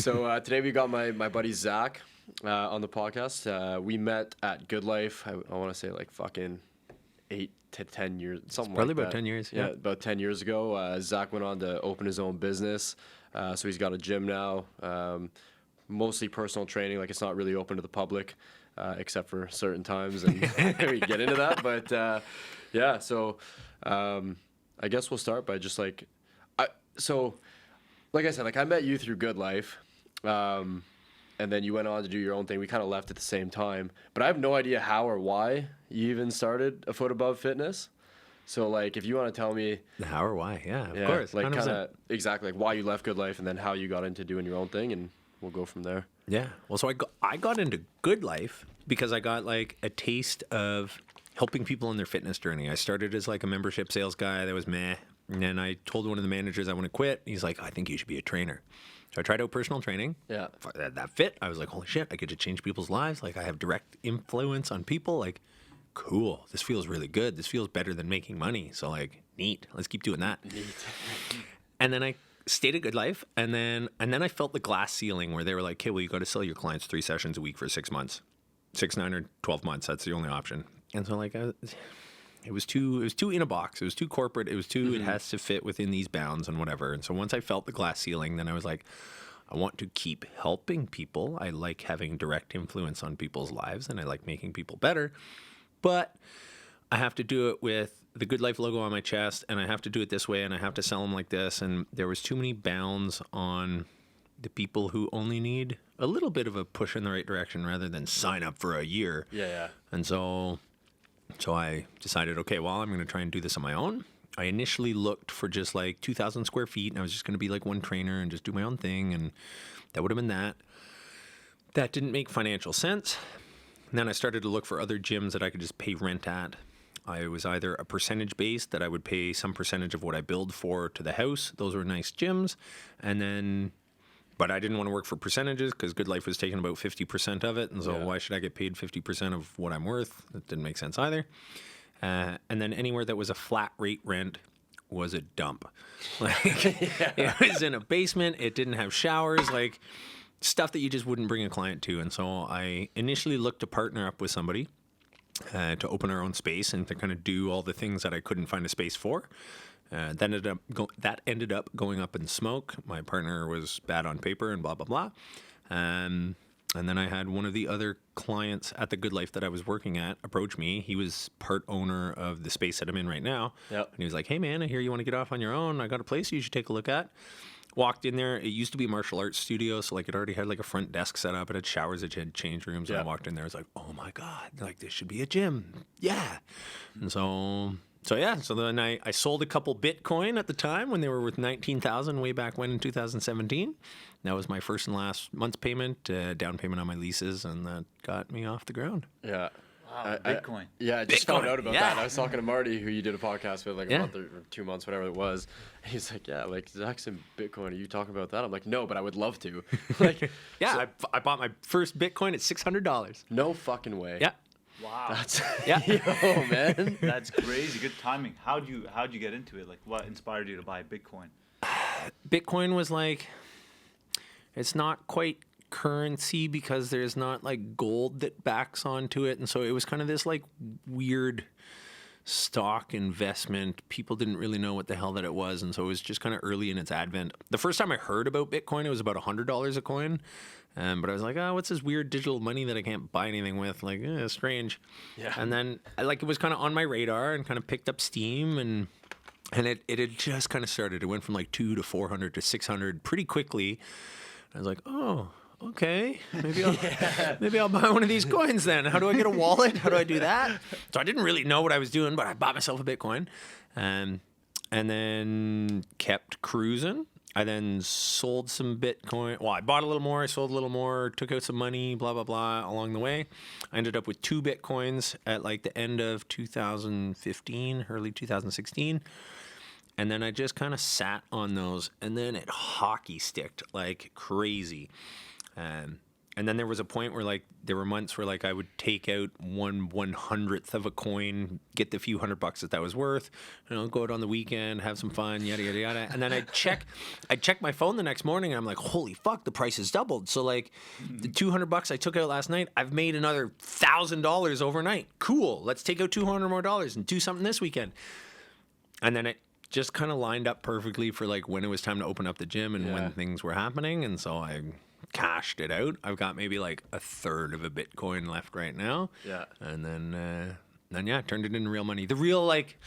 So today we got my buddy Zach on the podcast. We met at Good Life. I want to say like fucking 8 to 10 years, something Probably like that. about 10 years. Yeah, about 10 years ago. Zach went on to open his own business. So he's got a gym now, mostly personal training. Like it's not really open to the public, except for certain times. And we get into that. But yeah, so I guess we'll start by just like, like I said, like I met you through Good Life. And then you went on to do your own thing. We kind of left at the same time. But I have no idea how or why you even started A Foot Above Fitness. So, like, if you want to tell me... The how or why, yeah, of course. Like, kind of, exactly, like, why you left Good Life and then how you got into doing your own thing, and we'll go from there. Yeah. Well, so I got into Good Life because I got, like, a taste of helping people on their fitness journey. I started as, like, a membership sales guy that was meh. And then I told one of the managers I want to quit. He's like, I think you should be a trainer. So I tried out personal training. Yeah. That fit. I was like, holy shit, I get to change people's lives. Like, I have direct influence on people. Like, cool. This feels really good. This feels better than making money. So, like, neat. Let's keep doing that. Neat. And then I stayed at Good Life. And then I felt the glass ceiling where they were like, okay, well, you got to sell your clients 3 sessions a week for 6 months. 6, 9, or 12 months. That's the only option. And so, like, it was too in a box. It was too corporate. It was too, It has to fit within these bounds and whatever. And so once I felt the glass ceiling, then I was like, I want to keep helping people. I like having direct influence on people's lives and I like making people better. But I have to do it with the Good Life logo on my chest and I have to do it this way and I have to sell them like this. And there was too many bounds on the people who only need a little bit of a push in the right direction rather than sign up for a year. Yeah. And so I decided, okay, well, I'm going to try and do this on my own. I initially looked for just like 2,000 square feet, and I was just going to be like one trainer and just do my own thing, and that would have been that. That didn't make financial sense. And then I started to look for other gyms that I could just pay rent at. I was either a percentage based that I would pay some percentage of what I billed for to the house. Those were nice gyms. But I didn't want to work for percentages because Good Life was taking about 50% of it. And so why should I get paid 50% of what I'm worth? That didn't make sense either. And then anywhere that was a flat rate rent was a dump. Like It was in a basement. It didn't have showers, like stuff that you just wouldn't bring a client to. And so I initially looked to partner up with somebody to open our own space and to kind of do all the things that I couldn't find a space for. That ended up going up in smoke. My partner was bad on paper and blah, blah, blah. And then I had one of the other clients at the Good Life that I was working at approach me. He was part owner of the space that I'm in right now. Yep. And he was like, hey, man, I hear you want to get off on your own. I got a place you should take a look at. Walked in there. It used to be a martial arts studio. So, like, it already had, like, a front desk set up. It had showers. It had change rooms. And I walked in there. I was like, oh, my God. Like, this should be a gym. Yeah. And so then I sold a couple Bitcoin at the time when they were worth 19,000 way back when in 2017. That was my first and last month's payment, down payment on my leases, and that got me off the ground. Yeah. Wow, Bitcoin. I just found out about that. I was talking to Marty, who you did a podcast with like a month or 2 months, whatever it was. And he's like, yeah, like Zach's in Bitcoin. Are you talking about that? I'm like, no, but I would love to. Like, I bought my first Bitcoin at $600. No fucking way. Yeah. Wow. That's yo, man. That's crazy. Good timing. How'd you get into it? Like, what inspired you to buy Bitcoin? Bitcoin was like, it's not quite currency because there's not like gold that backs onto it. And so it was kind of this like weird stock investment. People didn't really know what the hell that it was. And so it was just kind of early in its advent. The first time I heard about Bitcoin, it was about $100 a coin. But I was like, oh, what's this weird digital money that I can't buy anything with? Like, strange. Yeah. And then like it was kind of on my radar and kind of picked up steam and it had just kind of started. It went from like 200 to 400 to 600 pretty quickly. I was like, oh, okay, maybe I'll buy one of these coins then. How do I get a wallet? How do I do that? So I didn't really know what I was doing, but I bought myself a Bitcoin and then kept cruising. I then sold some Bitcoin. Well, I bought a little more, I sold a little more, took out some money, blah, blah, blah, along the way. I ended up with 2 Bitcoins at like the end of 2015, early 2016. And then I just kind of sat on those, and then it hockey sticked like crazy. And then there was a point where like there were months where like I would take out 1/100th of a coin, get the few $100 that was worth, go out on the weekend, have some fun, yada yada yada. And then I'd check my phone the next morning, and I'm like, holy fuck, the price has doubled. So like the $200 I took out last night, I've made another $1,000 overnight. Cool, let's take out $200 more and do something this weekend. And then it just kind of lined up perfectly for like when it was time to open up the gym and when things were happening. And so I cashed it out. I've got maybe like a third of a Bitcoin left right now. Yeah. And then turned it into real money. The real like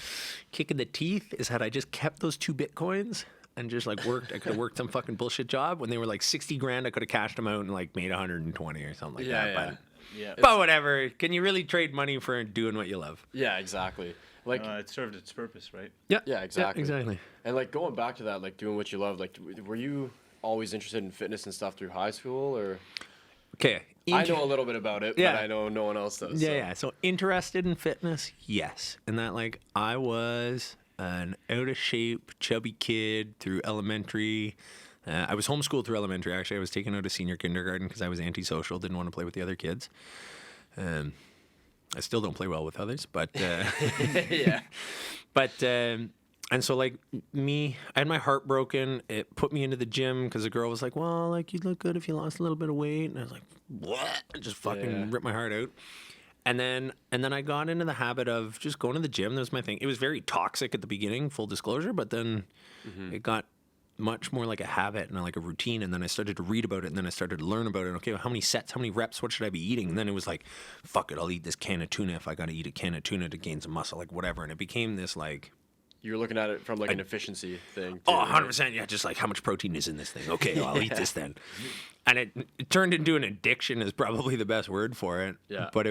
kick in the teeth is had I just kept those 2 Bitcoins and just like worked. I could have worked some fucking bullshit job. When they were like 60 grand, I could have cashed them out and like made 120 or something like that. Yeah. But whatever. Can you really trade money for doing what you love? Yeah, exactly. Like it served its purpose, right? Yeah, exactly. Yeah, exactly. And like going back to that, like doing what you love, like were you always interested in fitness and stuff through high school, or? Okay. I know a little bit about it, but I know no one else does. Yeah. So interested in fitness, yes. And that like I was an out of shape, chubby kid through elementary. I was homeschooled through elementary. Actually, I was taken out of senior kindergarten because I was antisocial, didn't want to play with the other kids. I still don't play well with others, but yeah. But and so like I had my heart broken. It put me into the gym because the girl was like, "Well, like you'd look good if you lost a little bit of weight," and I was like, "What?" I just fucking ripped my heart out. And then I got into the habit of just going to the gym. That was my thing. It was very toxic at the beginning, full disclosure, but then it got much more like a habit and like a routine. And then I started to read about it, and then I started to learn about it. Okay, well, how many sets, how many reps, what should I be eating? And then it was like, fuck it, I'll eat this can of tuna if I got to eat a can of tuna to gain some muscle, like whatever. And it became this like, you were looking at it from like an efficiency thing. Too, 100%. Yeah, just like how much protein is in this thing. Okay, well, I'll eat this then. And it turned into an addiction is probably the best word for it. Yeah. But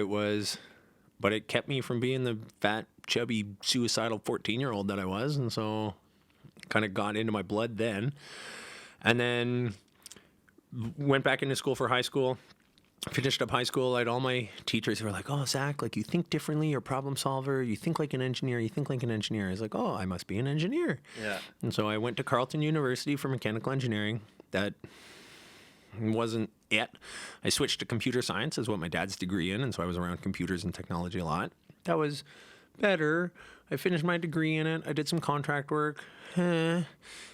it kept me from being the fat, chubby, suicidal 14-year-old that I was. And so kind of got into my blood then. And then went back into school for high school. Finished up high school. I had all my teachers who were like, "Oh, Zach, like you think differently. You're a problem solver. You think like an engineer. You think like an engineer." I was like, "Oh, I must be an engineer." Yeah. And so I went to Carleton University for mechanical engineering. That wasn't it. I switched to computer science, is what my dad's degree in, and so I was around computers and technology a lot. That was better. I finished my degree in it. I did some contract work. And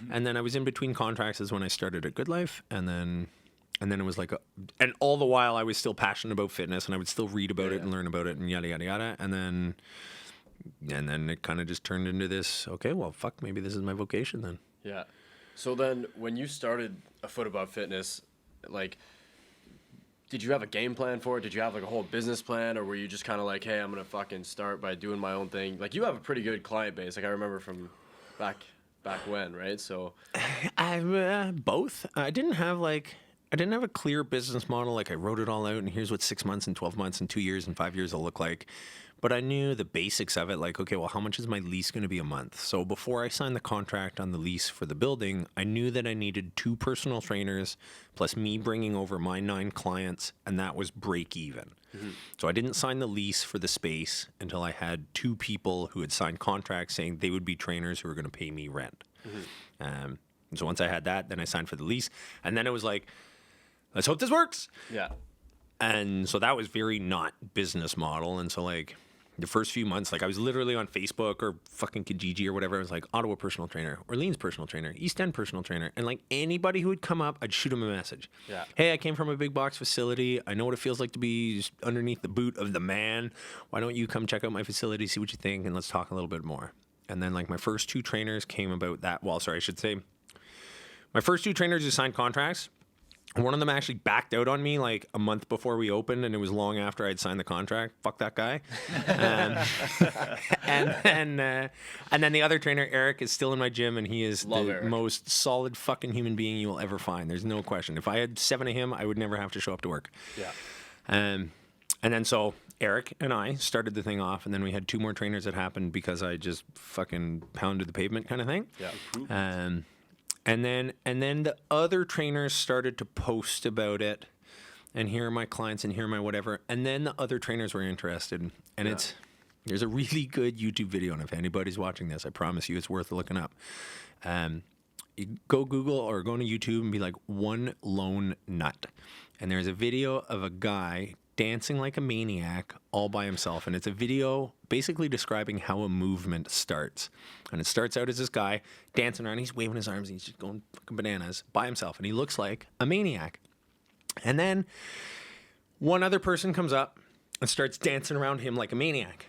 then I was in between contracts is when I started at Good Life, and then it was like, and all the while I was still passionate about fitness, and I would still read about it and learn about it and yada, yada, yada. And then it kind of just turned into this, okay, well, fuck, maybe this is my vocation then. Yeah. So then when you started A Foot Above Fitness, like, did you have a game plan for it? Did you have like a whole business plan, or were you just kind of like, hey, I'm going to fucking start by doing my own thing? Like, you have a pretty good client base. Like, I remember from back when, right? So both. I didn't have a clear business model. Like I wrote it all out and here's what 6 months and 12 months and 2 years and 5 years will look like. But I knew the basics of it. Like, okay, well, how much is my lease going to be a month? So before I signed the contract on the lease for the building, I knew that I needed 2 personal trainers plus me bringing over my 9 clients, and that was break even. Mm-hmm. So I didn't sign the lease for the space until I had 2 people who had signed contracts saying they would be trainers who were going to pay me rent. Mm-hmm. And so once I had that, then I signed for the lease. And then it was like, let's hope this works. Yeah. And so that was very not business model. And so like the first few months, like I was literally on Facebook or fucking Kijiji or whatever. I was like Ottawa personal trainer, Orleans personal trainer, East End personal trainer. And like anybody who would come up, I'd shoot them a message. Yeah. Hey, I came from a big box facility. I know what it feels like to be just underneath the boot of the man. Why don't you come check out my facility, see what you think, and let's talk a little bit more. And then like my first 2 trainers came about that. Well, sorry, I should say my first 2 trainers who signed contracts, one of them actually backed out on me like a month before we opened, and it was long after I'd signed the contract. Fuck that guy. And then the other trainer, Eric, is still in my gym, and he is most solid fucking human being you will ever find. There's no question. If I had 7 of him, I would never have to show up to work. Yeah. And then so Eric and I started the thing off, and then we had 2 more trainers that happened because I just fucking pounded the pavement kind of thing. Yeah. And then the other trainers started to post about it, and here are my clients and here are my whatever. And then the other trainers were interested, and there's a really good YouTube video, and if anybody's watching this, I promise you it's worth looking up. you go Google or go on YouTube and be like one lone nut. And there's a video of a guy dancing like a maniac all by himself. And it's a video basically describing how a movement starts. And it starts out as this guy dancing around. He's waving his arms and he's just going fucking bananas by himself. And he looks like a maniac. And then one other person comes up and starts dancing around him like a maniac.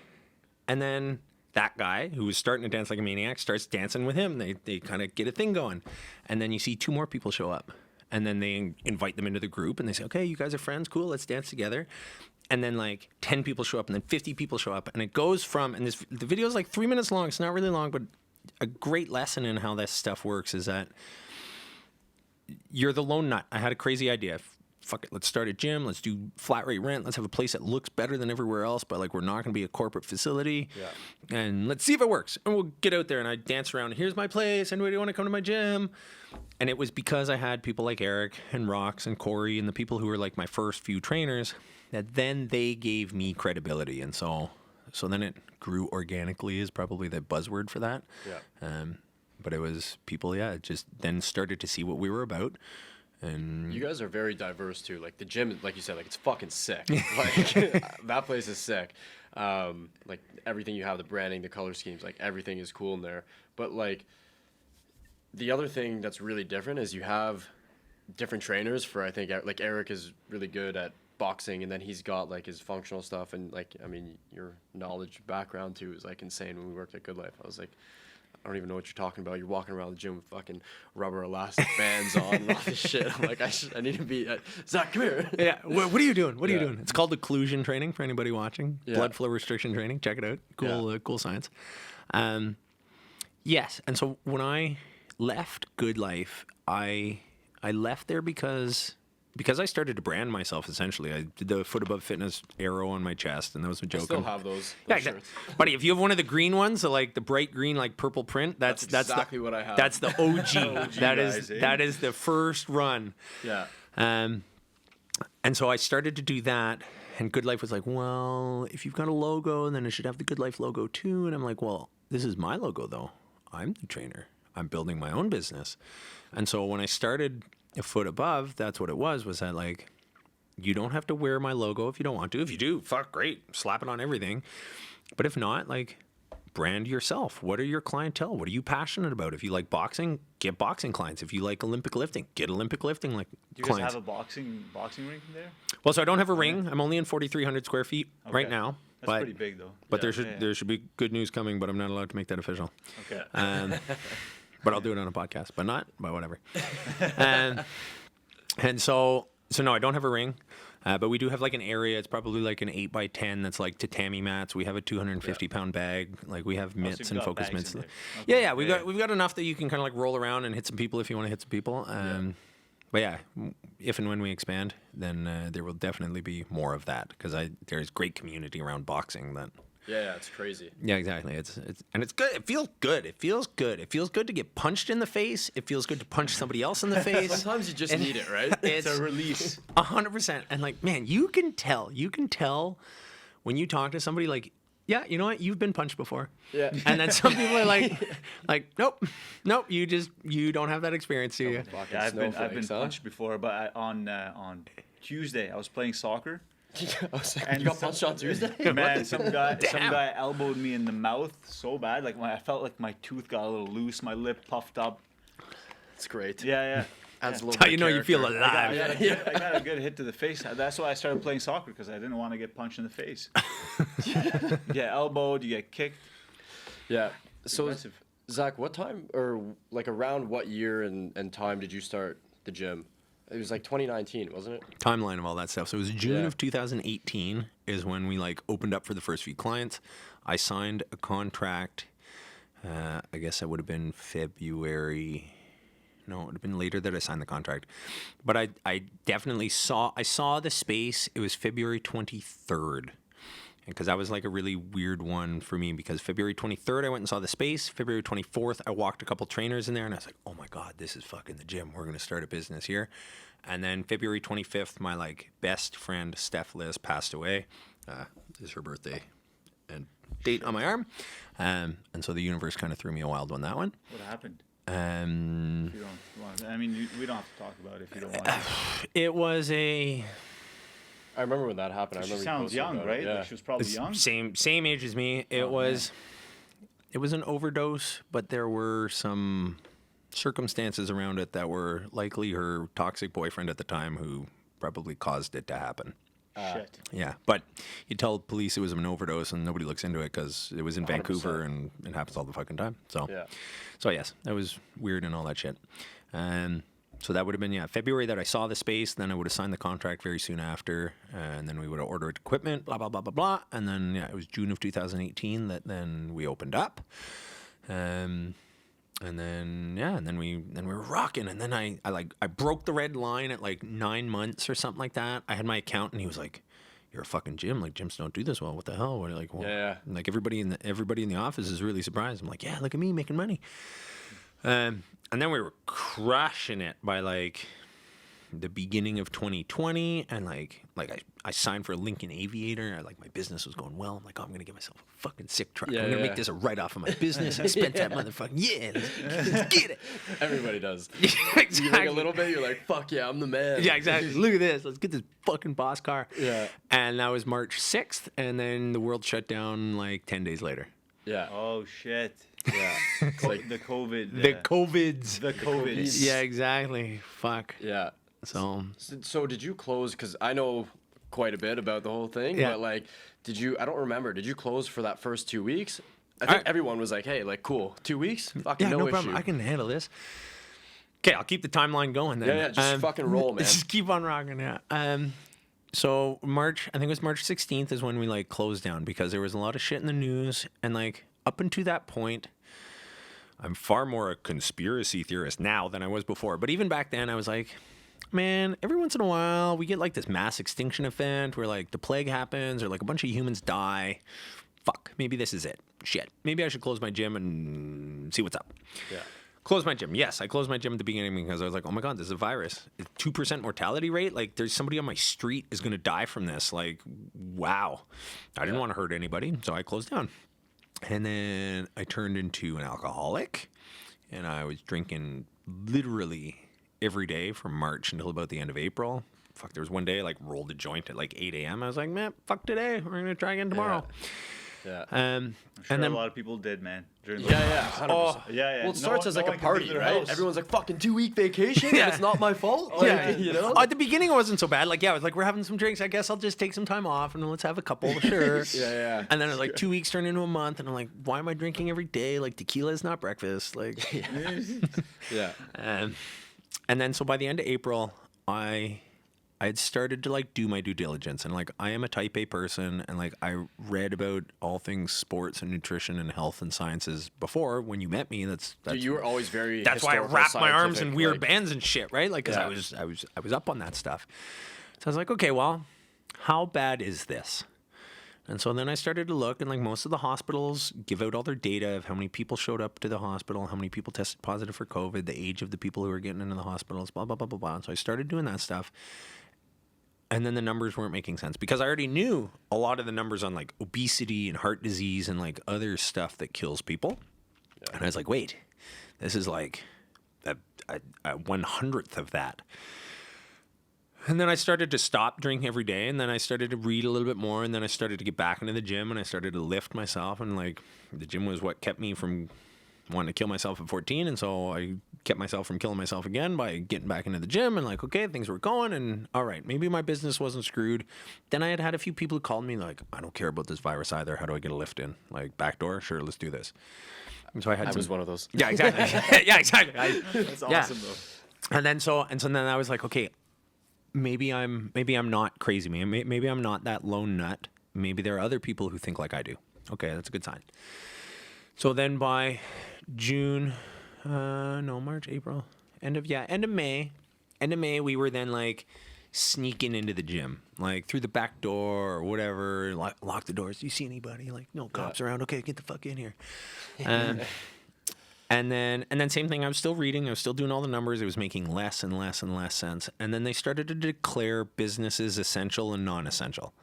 And then that guy who was starting to dance like a maniac starts dancing with him. They kind of get a thing going. And then you see two more people show up. And then they invite them into the group and they say, okay, you guys are friends. Cool, let's dance together. And then like 10 people show up and then 50 people show up. And it goes from, and the video is like 3 minutes long. It's not really long, but a great lesson in how this stuff works is that you're the lone nut. I had a crazy idea. Fuck it, let's start a gym. Let's do flat rate rent. Let's have a place that looks better than everywhere else, but like we're not going to be a corporate facility. Yeah. And let's see if it works. And we'll get out there and I dance around. Here's my place. Anybody want to come to my gym? And it was because I had people like Eric and Rox and Corey and the people who were like my first few trainers that then they gave me credibility. And so then it grew organically is probably the buzzword for that. Yeah. But it was people, just then started to see what we were about. And you guys are very diverse too. Like the gym, like you said, like it's fucking sick. Like that place is sick. Like everything you have, the branding, the color schemes, like everything is cool in there. But like the other thing that's really different is you have different trainers for, I think, like Eric is really good at boxing, and then he's got like his functional stuff, and like, I mean, your knowledge background too is like insane. When we worked at Good Life, I was like, I don't even know what you're talking about. You're walking around the gym with fucking rubber elastic bands on and all this shit. I'm like, I need to be Zach, come here. Yeah, what are you doing? What are you doing? It's called occlusion training for anybody watching. Yeah. Blood flow restriction training. Check it out. Cool, cool science. Yes, and so when I left Good Life, I left there because I started to brand myself, essentially. I did the Foot Above Fitness arrow on my chest, and that was a joke. I still have those shirts. Buddy, if you have one of the green ones, so like the bright green, like purple print, that's exactly what I have. That's the OG. That is the first run. Yeah. And so I started to do that, and Good Life was like, well, if you've got a logo, then it should have the Good Life logo too. And I'm like, well, this is my logo, though. I'm the trainer. I'm building my own business. And so when I started A Foot Above, that's what it was that like, you don't have to wear my logo if you don't want to. If you do, fuck, great. Slap it on everything. But if not, like, brand yourself. What are your clientele? What are you passionate about? If you like boxing, get boxing clients. If you like Olympic lifting, get Olympic lifting like Do you clients. guys have a boxing rink in there? Well, so I don't have a ring. I'm only in 4,300 square feet right now. That's pretty big, though. But there should be good news coming, but I'm not allowed to make that official. Okay. But I'll do it on a podcast, but whatever. And so no, I don't have a ring, but we do have like an area. It's probably like an 8x10 that's like tatami mats. We have a 250-pound bag. Like we have mitts and focus mitts. Okay. Yeah. We've got enough that you can kind of like roll around and hit some people if you want to hit some people. But yeah, if and when we expand, then there will definitely be more of that because there's great community around boxing that. Yeah, it's crazy. Yeah, exactly. It's good. It feels good. It feels good to get punched in the face. It feels good to punch somebody else in the face. Sometimes you just need it, right? It's a release. 100%. And like, man, you can tell when you talk to somebody like, yeah, you know what? You've been punched before. Yeah. And then some people are like, nope, you don't have that experience, do you? Yeah, I've been punched before, but on Tuesday I was playing soccer. And you got punched on Tuesday? Man, some guy elbowed me in the mouth so bad. Like I felt like my tooth got a little loose, my lip puffed up. It's great. Yeah. Adds a little That's how you know character. you feel alive. I got a good hit to the face. That's why I started playing soccer, because I didn't want to get punched in the face. You get elbowed, you get kicked. Yeah. So, aggressive. Zach, what time, or like around what year and time did you start the gym? It was like 2019, wasn't it? Timeline of all that stuff. So it was June of 2018 is when we like opened up for the first few clients. I signed a contract. I guess that would have been February. No, it would have been later that I signed the contract. But I definitely saw the space. It was February 23rd. Because that was like a really weird one for me, because February 23rd, I went and saw the space. February 24th, I walked a couple trainers in there, and I was like, oh my God, this is fucking the gym. We're going to start a business here. And then February 25th, my like best friend, Steph Liz, passed away. This is her birthday and date on my arm. And so the universe kind of threw me a wild one, that one. What happened? If you don't want to, I mean, we don't have to talk about it if you don't want to. It was a I remember when that happened. I She remember you sounds posted young, about it. right? Yeah. Like she was probably young. same age as me. It was an overdose, but there were some circumstances around it that were likely her toxic boyfriend at the time who probably caused it to happen. Shit. Yeah, but you tell police it was an overdose and nobody looks into it because it was in 100%. Vancouver and it happens all the fucking time. So, Yeah. so yes, that was weird and all that shit. So that would have been, February that I saw the space. Then I would have signed the contract very soon after. And then we would have ordered equipment, blah, blah, blah, blah, blah. And then, it was June of 2018 that then we opened up. And then we were rocking. And then I broke the red line at like 9 months or something like that. I had my account and he was like, "You're a fucking Jim. Like gyms don't do this well. What the hell?" We're like, well, Yeah. Like everybody in the office is really surprised. I'm like, yeah, look at me making money. And then we were crushing it by like the beginning of 2020, and I signed for a Lincoln Aviator. My business was going well. I'm like, oh, I'm gonna get myself a fucking sick truck. Yeah, I'm gonna yeah. make this a write off of my business. I spent that motherfucker. Yeah, let's get it. Everybody does. Exactly. You make a little bit, you're like, fuck yeah, I'm the man. Yeah, exactly. Look at this. Let's get this fucking boss car. Yeah. And that was March 6th, and then the world shut down like 10 days later. Yeah. Oh shit. Yeah. It's like, The COVID. The COVIDs. The COVID. Yeah, exactly. Fuck. yeah. So So did you close? Because I know quite a bit about the whole thing, Yeah. but like, I don't remember. Did you close for that first 2 weeks? I think everyone was like, hey, like, cool. 2 weeks? Fucking yeah, no issue. problem. I can handle this. Okay, I'll keep the timeline going then. Yeah, just fucking roll, man. Just keep on rocking, yeah. So March, I think it was March 16th is when we like closed down because there was a lot of shit in the news, and like up until that point, I'm far more a conspiracy theorist now than I was before. But even back then, I was like, man, every once in a while we get like this mass extinction event where like the plague happens or like a bunch of humans die. Fuck, maybe this is it. Shit, maybe I should close my gym and see what's up. Yeah. Close my gym. Yes, I closed my gym at the beginning because I was like, oh my God, this is a virus. 2% mortality rate? Like, there's somebody on my street is going to die from this. Like, wow. I didn't want to hurt anybody, so I closed down. And then I turned into an alcoholic, and I was drinking literally every day from March until about the end of April. Fuck, there was one day I like rolled a joint at like 8 a.m. I was like, man, fuck today. We're going to try again tomorrow. Yeah. I'm sure and then a lot of people did, man. During Yeah, yeah. 100%. Oh, yeah. Well, it starts as like a one can party, leave their right? house. Everyone's like, fucking 2 week vacation, Yeah. and it's not my fault. Like, Yeah, you know? At the beginning, it wasn't so bad. Like, yeah, I was like, we're having some drinks. I guess I'll just take some time off and let's have a couple. Sure. Yeah. And then it was like 2 weeks turned into a month, and I'm like, why am I drinking every day? Like, tequila is not breakfast. Like, Yeah. and then so by the end of April, I had started to like do my due diligence, and like I am a type A person, and like I read about all things sports and nutrition and health and sciences before when you met me. That's Dude, you were always very. That's why I historical, wrapped my arms in scientific, weird like- bands and shit, right? Like, because Yeah. I was up on that stuff. So I was like, okay, well, how bad is this? And so then I started to look, and like most of the hospitals give out all their data of how many people showed up to the hospital, how many people tested positive for COVID, the age of the people who were getting into the hospitals, blah, blah, blah, blah, blah. And so I started doing that stuff. And then the numbers weren't making sense because I already knew a lot of the numbers on like obesity and heart disease and like other stuff that kills people. Yeah. And I was like, wait, this is like a 1/100th of that. And then I started to stop drinking every day, and then I started to read a little bit more, and then I started to get back into the gym, and I started to lift myself, and like the gym was what kept me from wanting to kill myself at 14, and so I kept myself from killing myself again by getting back into the gym, and like, okay, things were going, and all right, maybe my business wasn't screwed. Then I had a few people who called me like, I don't care about this virus either. How do I get a lift in? Like, back door? Sure, let's do this. And so I had I was one of those. Yeah, exactly. Yeah, exactly. That's Yeah. awesome, though. And then I was like, okay, maybe I'm not crazy. Maybe I'm not that lone nut. Maybe there are other people who think like I do. Okay, that's a good sign. So then by June, March, April, end of May, we were then like sneaking into the gym, like through the back door or whatever, lock the doors. Do you see anybody? Like, no cops around. Okay, get the fuck in here. And then same thing. I was still reading. I was still doing all the numbers. It was making less and less and less sense. And then they started to declare businesses essential and non-essential.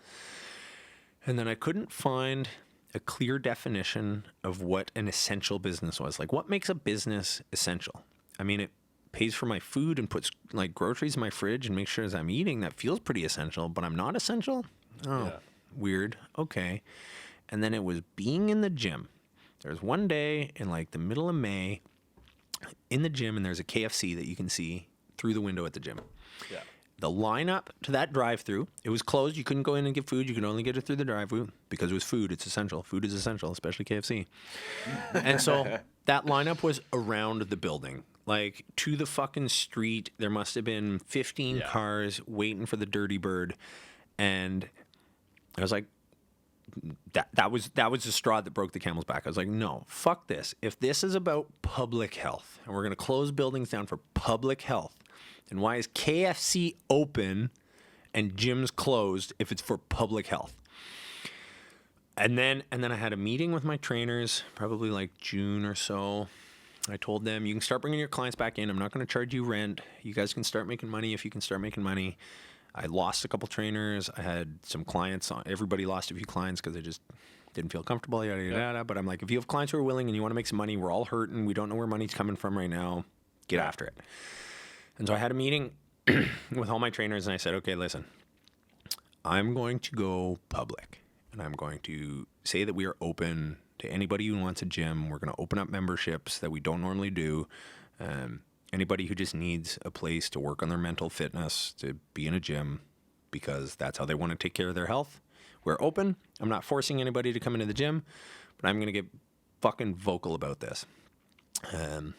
And then I couldn't find a clear definition of what an essential business was. Like, what makes a business essential? I mean, it pays for my food and puts like groceries in my fridge and makes sure as I'm eating, that feels pretty essential, but I'm not essential? Oh, weird. Okay. And then it was being in the gym. There was one day in like the middle of May in the gym, and there's a KFC that you can see through the window at the gym. Yeah. The lineup to that drive-through, it was closed. You couldn't go in and get food. You could only get it through the drive-through because it was food. It's essential. Food is essential, especially KFC. And so that lineup was around the building, like to the fucking street. There must have been 15 cars waiting for the Dirty Bird. And I was like, that was the straw that broke the camel's back. I was like, no, fuck this. If this is about public health and we're going to close buildings down for public health, then why is KFC open and gyms closed if it's for public health? And then I had a meeting with my trainers, probably like June or so. I told them, you can start bringing your clients back in. I'm not going to charge you rent. You guys can start making money if you can start making money. I lost a couple trainers. I had some clients. Everybody lost a few clients because they just didn't feel comfortable, yada, yada, yada. But I'm like, if you have clients who are willing and you want to make some money, we're all hurting. We don't know where money's coming from right now. Get after it. And so I had a meeting with all my trainers, and I said, okay, listen, I'm going to go public, and I'm going to say that we are open to anybody who wants a gym. We're going to open up memberships that we don't normally do. Anybody who just needs a place to work on their mental fitness, to be in a gym, because that's how they want to take care of their health. We're open. I'm not forcing anybody to come into the gym, but I'm going to get fucking vocal about this. And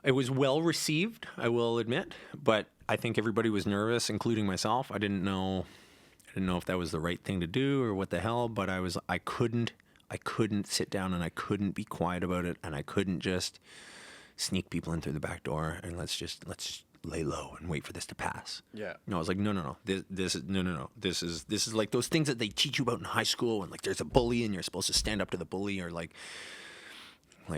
it was well received, I will admit, but I think everybody was nervous, including myself. I didn't know if that was the right thing to do or what the hell, but I couldn't sit down and I couldn't be quiet about it, and I couldn't just sneak people in through the back door and let's just lay low and wait for this to pass. Yeah. No, I was like, no. This is like those things that they teach you about in high school, and like there's a bully and you're supposed to stand up to the bully, or like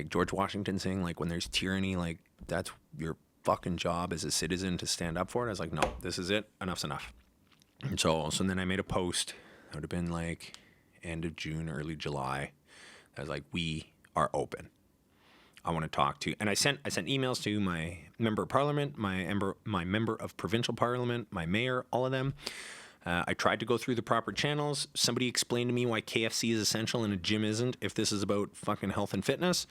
George Washington saying, like, when there's tyranny, like that's your fucking job as a citizen to stand up for it. I was like, no, this is it. Enough's enough. And so then I made a post. It would have been like end of June, early July. I was like, we are open. I want to talk to, and I sent emails to my member of parliament, my member of provincial parliament, my mayor, all of them. I tried to go through the proper channels. Somebody explained to me why KFC is essential and a gym isn't, if this is about fucking health and fitness.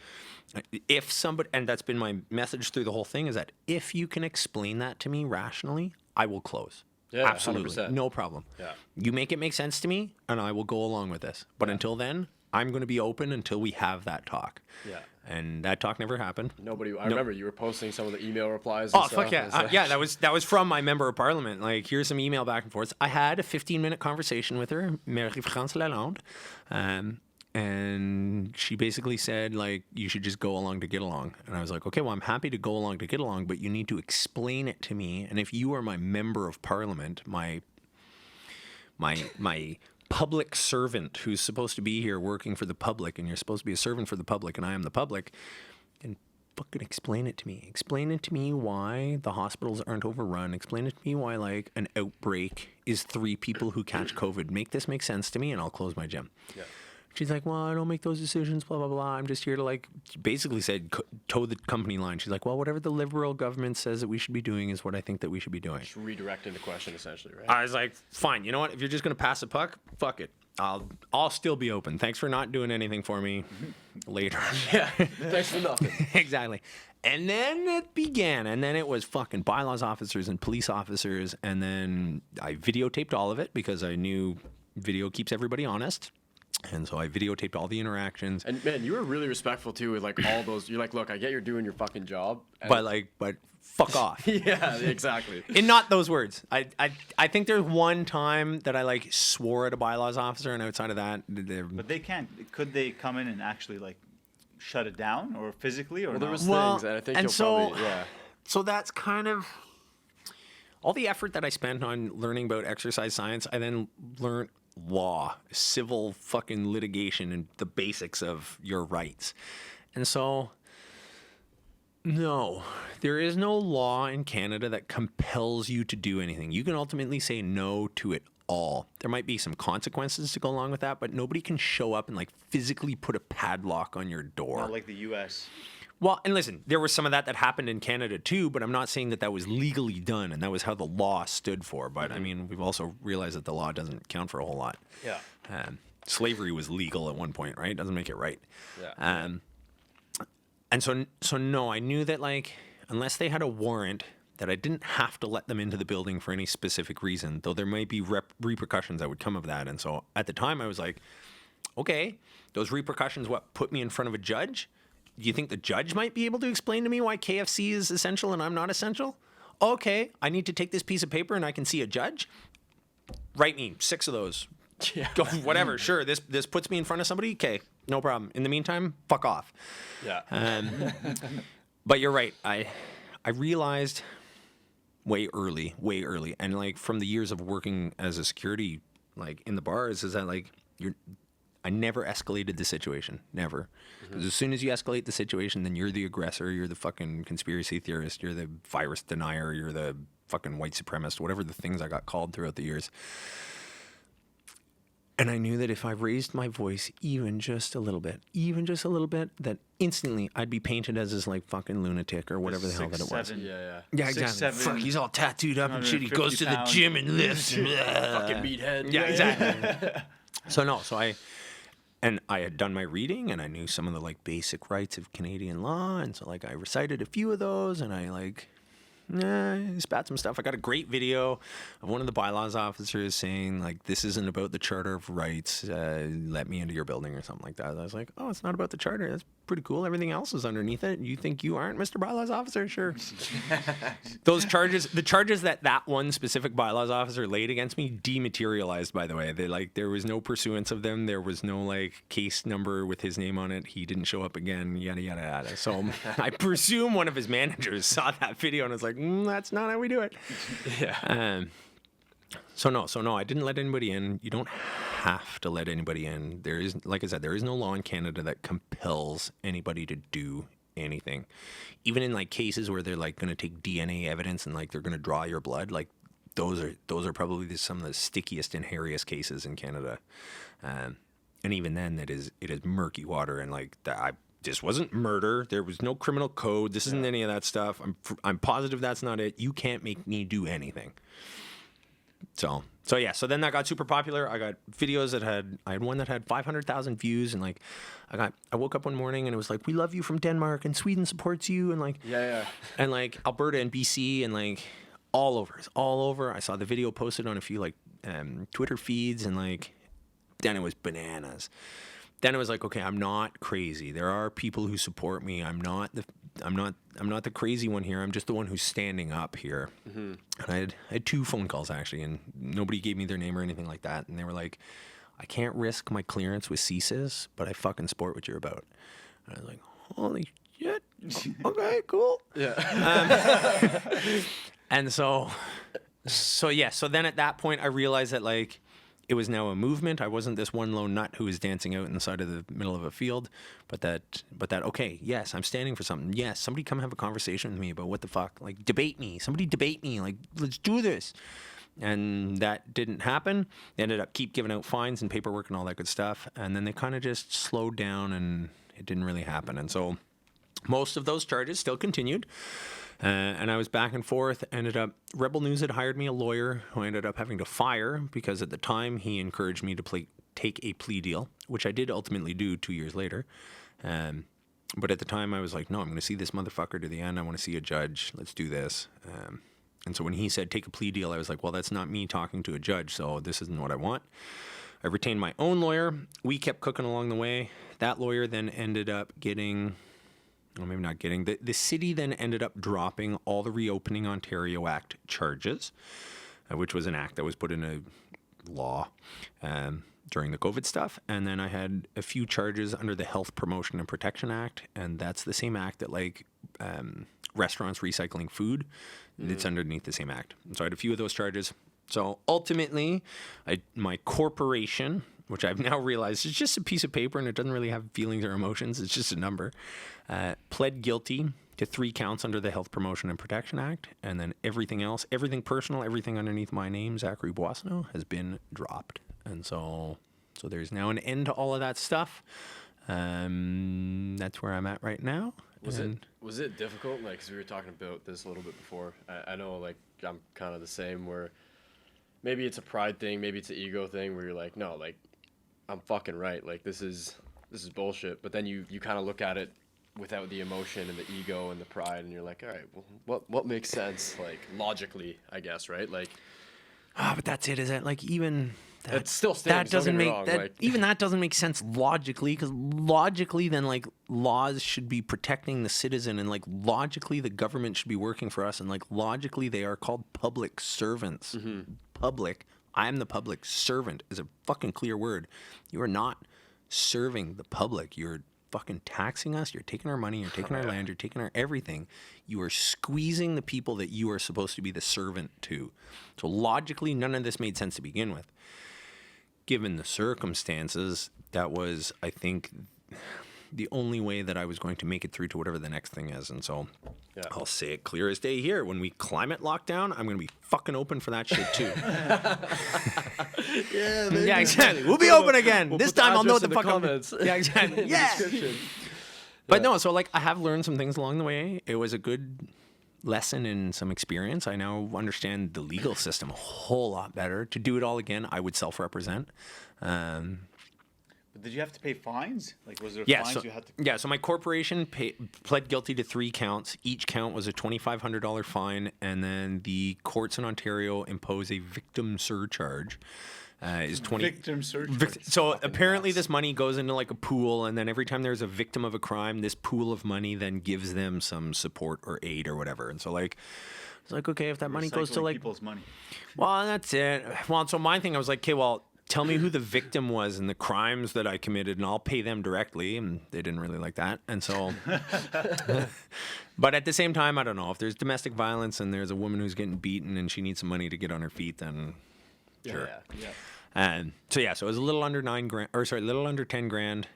And that's been my message through the whole thing, is that if you can explain that to me rationally, I will close. Yeah, absolutely. 100%. No problem. Yeah. You make it make sense to me, and I will go along with this. But until then, I'm going to be open until we have that talk. Yeah. And that talk never happened. I remember you were posting some of the email replies and stuff. Oh, fuck yeah. Yeah, that was from my member of parliament. Like, here's some email back and forth. I had a 15-minute conversation with her, Marie-France Lalonde, and she basically said, like, you should just go along to get along. And I was like, okay, well, I'm happy to go along to get along, but you need to explain it to me. And if you are my member of parliament, my public servant who's supposed to be here working for the public, and you're supposed to be a servant for the public, and I am the public, then fucking explain it to me. Explain it to me why the hospitals aren't overrun. Explain it to me why, like, an outbreak is 3 people who catch COVID. Make this make sense to me, and I'll close my gym. Yeah. She's like, well, I don't make those decisions, blah, blah, blah. I'm just here to, like, she basically said, toe the company line. She's like, well, whatever the liberal government says that we should be doing is what I think that we should be doing. Just redirecting the question, essentially, right? I was like, fine. You know what? If you're just going to pass the puck, fuck it. I'll still be open. Thanks for not doing anything for me later. Yeah, thanks for nothing. Exactly. And then it began. And then it was fucking bylaws officers and police officers. And then I videotaped all of it because I knew video keeps everybody honest. And so I videotaped all the interactions. And man, you were really respectful too with like all those. You're like, look, I get you're doing your fucking job, but fuck off. Yeah, exactly. In not those words. I think there's one time that I like swore at a bylaws officer, and outside of that, but they can't. Could they come in and actually like shut it down, or physically, or well, there was well, things that I think and you'll so, probably So that's kind of all the effort that I spent on learning about exercise science. I then learned law, civil fucking litigation, and the basics of your rights. And so, no, there is no law in Canada that compels you to do anything. You can ultimately say no to it all. There might be some consequences to go along with that, but nobody can show up and like physically put a padlock on your door. Not like the U.S. Well, and listen, there was some of that happened in Canada too, but I'm not saying that was legally done and that was how the law stood for. But I mean, we've also realized that the law doesn't count for a whole lot. Yeah. Slavery was legal at one point, right? Doesn't make it right. Yeah. And so no, I knew that like unless they had a warrant, that I didn't have to let them into the building for any specific reason, though there might be repercussions that would come of that. And so at the time, I was like, okay, those repercussions, what, put me in front of a judge? Do you think the judge might be able to explain to me why KFC is essential and I'm not essential? Okay, I need to take this piece of paper and I can see a judge? Write me 6 of those. Yeah. Go, whatever, sure. This puts me in front of somebody? Okay, no problem. In the meantime, fuck off. Yeah. But you're right. I realized way early, and like from the years of working as a security, like in the bars, is that like I never escalated the situation, never. Because as soon as you escalate the situation, then you're the aggressor, you're the fucking conspiracy theorist, you're the virus denier, you're the fucking white supremacist, whatever the things I got called throughout the years. And I knew that if I raised my voice even just a little bit, that instantly I'd be painted as this like fucking lunatic or whatever the hell that it was. Yeah. Yeah, 6'7", exactly. Fuck, he's all tattooed up and shit. He goes to the gym and lifts. Fucking meathead. Yeah, exactly. So I had done my reading and I knew some of the like basic rights of Canadian law, and so like I recited a few of those and I like spat some stuff. I got a great video of one of the bylaws officers saying like, this isn't about the Charter of Rights, let me into your building or something like that. I was like, oh, it's not about the charter. That's pretty cool. Everything else is underneath it. You think you aren't Mr. Bylaws Officer? Sure. Those charges, the charges that one specific bylaws officer laid against me dematerialized, by the way. They like, there was no pursuance of them. There was no like case number with his name on it. He didn't show up again, yada, yada, yada. So I presume one of his managers saw that video and was like, that's not how we do it. Yeah. So no, I didn't let anybody in. You don't have to let anybody in. There is, like I said, there is no law in Canada that compels anybody to do anything. Even in like cases where they're like going to take DNA evidence and like they're going to draw your blood, like those are probably some of the stickiest and hairiest cases in Canada. And even then, it is murky water, and like that. This wasn't murder. There was no criminal code. This isn't any of that stuff. I'm positive that's not it. You can't make me do anything. So yeah. So then that got super popular. I got videos I had one that had 500,000 views, and like I woke up one morning and it was like, we love you from Denmark and Sweden supports you, and like and like Alberta and BC and like all over. I saw the video posted on a few like Twitter feeds, and like then it was bananas. Then it was like, okay, I'm not crazy. There are people who support me. I'm not the crazy one here. I'm just the one who's standing up here. Mm-hmm. And I had 2 phone calls actually, and nobody gave me their name or anything like that. And they were like, I can't risk my clearance with CSIS, but I fucking support what you're about. And I was like, holy shit. Okay, cool. Yeah. And so yeah. So then at that point, I realized that like, it was now a movement. I wasn't this one lone nut who was dancing out in the side of the middle of a field, but that, okay, yes, I'm standing for something. Yes, somebody come have a conversation with me about what the fuck, like debate me. Somebody debate me. Like, let's do this. And that didn't happen. They ended up keep giving out fines and paperwork and all that good stuff. And then they kind of just slowed down and it didn't really happen. And so most of those charges still continued. And I was back and forth. Rebel News had hired me a lawyer who I ended up having to fire because at the time he encouraged me to take a plea deal, which I did ultimately do 2 years later. But at the time I was like, no, I'm going to see this motherfucker to the end. I want to see a judge. Let's do this. And so when he said take a plea deal, I was like, well, that's not me talking to a judge, so this isn't what I want. I retained my own lawyer. We kept cooking along the way. That lawyer then ended up getting... Well, maybe not getting. The city then ended up dropping all the Reopening Ontario Act charges, which was an act that was put into law during the COVID stuff. And then I had a few charges under the Health Promotion and Protection Act, and that's the same act that like restaurants recycling food. It's underneath the same act. And so I had a few of those charges. So ultimately, my corporation, which I've now realized is just a piece of paper and it doesn't really have feelings or emotions. It's just a number. Pled guilty to 3 counts under the Health Promotion and Protection Act, and then everything else, everything personal, everything underneath my name, Zachary Boissinot, has been dropped. And so there's now an end to all of that stuff. That's where I'm at right now. Was it difficult? Like, 'cause we were talking about this a little bit before. I know, like, I'm kind of the same, where maybe it's a pride thing, maybe it's an ego thing, where you're like, no, like, I'm fucking right. Like, this is bullshit. But then you kind of look at it without the emotion and the ego and the pride, and you're like, all right, well, what makes sense, like, logically, I guess, right? Like, but that's it. Is that like even that? It still stings, That doesn't don't get me make wrong, that like- even that doesn't make sense logically, because logically, then like laws should be protecting the citizen, and like logically, the government should be working for us, and like logically, they are called public servants. Public. I am the public servant is a fucking clear word. You are not serving the public. You're fucking taxing us. You're taking our money. You're taking our land. You're taking our everything. You are squeezing the people that you are supposed to be the servant to. So logically, none of this made sense to begin with. Given the circumstances, that was, I think, the only way that I was going to make it through to whatever the next thing is. And so I'll say it clear as day here. When we climate lockdown, I'm going to be fucking open for that shit too. Yeah, exactly. We'll be open again. This time I'll know what the fuck I'm... Yeah, exactly. Yeah. But no, so like I have learned some things along the way. It was a good lesson and some experience. I now understand the legal system a whole lot better. To do it all again, I would self-represent. But did you have to pay fines? Like, was there fines you had to? Yeah, so my corporation pled guilty to 3 counts. Each count was a $2,500 fine, and then the courts in Ontario impose a victim surcharge. Victim surcharge. So apparently this money goes into like a pool, and then every time there's a victim of a crime, this pool of money then gives them some support or aid or whatever. And so like, it's like, okay, if that money goes to like people's money. Well, that's it. Well, so my thing, I was like, okay, well, tell me who the victim was and the crimes that I committed, and I'll pay them directly. And they didn't really like that. And so, but at the same time, I don't know, if there's domestic violence and there's a woman who's getting beaten and she needs some money to get on her feet, then sure. Yeah. And so it was a little under a little under 10 grand,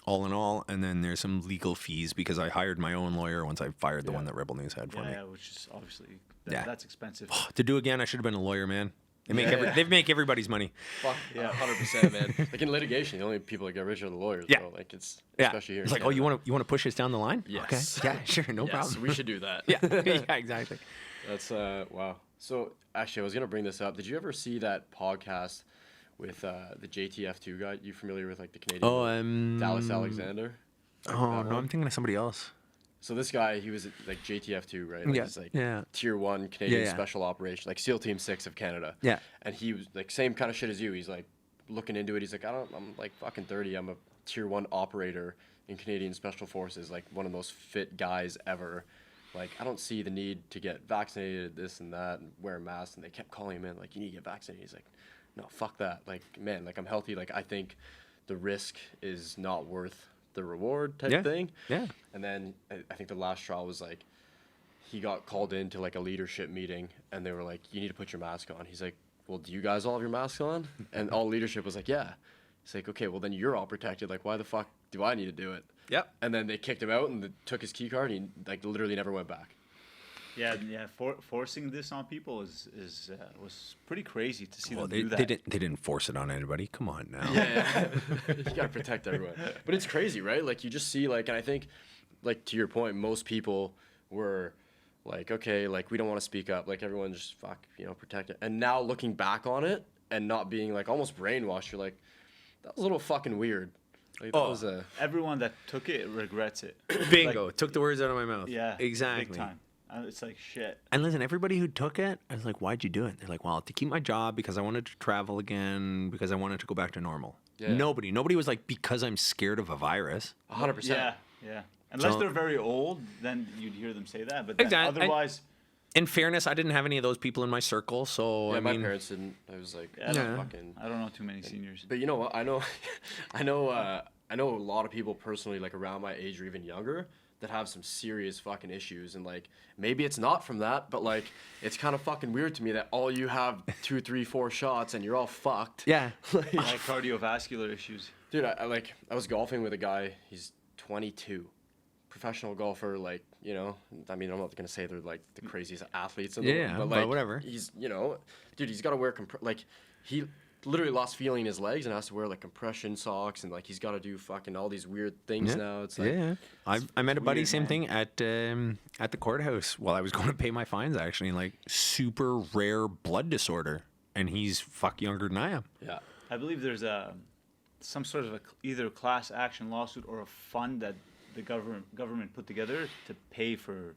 all in all. And then there's some legal fees because I hired my own lawyer once I fired the one that Rebel News had for me. Yeah, which is obviously that's expensive. To do again, I should have been a lawyer, man. They make everybody's money. Fuck, 100%, man. Like in litigation, the only people that get rich are the lawyers, bro. Like it's especially here. It's like, oh, you want to push us down the line? Yes. Okay. Yeah, sure, no problem. We should do that. Yeah, exactly. That's wow. So actually, I was gonna bring this up. Did you ever see that podcast with the JTF2 guy? You familiar with like the Canadian? Dallas Alexander. Oh no, I'm thinking of somebody else. So this guy, he was like JTF2, right? Like, he's like Tier 1 Canadian Special Operation, like SEAL Team 6 of Canada. Yeah. And he was like same kind of shit as you. He's like looking into it. He's like, I'm like fucking 30. I'm a Tier 1 operator in Canadian Special Forces, like one of the most fit guys ever. Like, I don't see the need to get vaccinated, this and that, and wear a mask. And they kept calling him in, like, you need to get vaccinated. He's like, no, fuck that. Like, man, like, I'm healthy. Like, I think the risk is not worth the reward type thing. Yeah. And then I think the last straw was, like, he got called into, like, a leadership meeting, and they were like, you need to put your mask on. He's like, well, do you guys all have your masks on? And all leadership was like, yeah. He's like, okay, well, then you're all protected. Like, why the fuck do I need to do it? Yep. And then they kicked him out and took his key card, and he like literally never went back. Yeah. Forcing this on people was pretty crazy to see them do that. They didn't force it on anybody. Come on now. Yeah. You gotta protect everyone. But it's crazy, right? Like you just see like, and I think, like to your point, most people were like, okay, like we don't want to speak up. Like everyone just protect it. And now looking back on it and not being like almost brainwashed, you're like, that was a little fucking weird. Like, everyone that took it regrets it. Bingo. Like, took the words out of my mouth. Yeah. Exactly. Big time. It's like shit. And listen, everybody who took it, I was like, why'd you do it? They're like, well, to keep my job, because I wanted to travel again, because I wanted to go back to normal. Yeah. Nobody was like, because I'm scared of a virus. 100%. Yeah. Unless they're very old, then you'd hear them say that. But otherwise... In fagness, I didn't have any of those people in my circle, so my parents didn't. I was like, I don't know too many seniors. But you know what? I know a lot of people personally, like around my age or even younger, that have some serious fucking issues, and like maybe it's not from that, but like it's kind of fucking weird to me that all you have 2, 3, 4 shots and you're all fucked. Yeah, like cardiovascular issues. Dude, I was golfing with a guy. He's 22. professional golfer, like, you know, I mean, I'm not going to say they're like the craziest athletes in the Yeah, world, but like, whatever. he's, you know, dude, he's got to wear, like, he literally lost feeling in his legs and has to wear like compression socks, and like he's got to do fucking all these weird things now. It's like, I met a buddy, weird, same man. thing at the courthouse while I was going to pay my fines, actually, like super rare blood disorder, and he's younger than I am. yeah. I believe there's some sort of either a class action lawsuit or a fund that the government put together to pay for.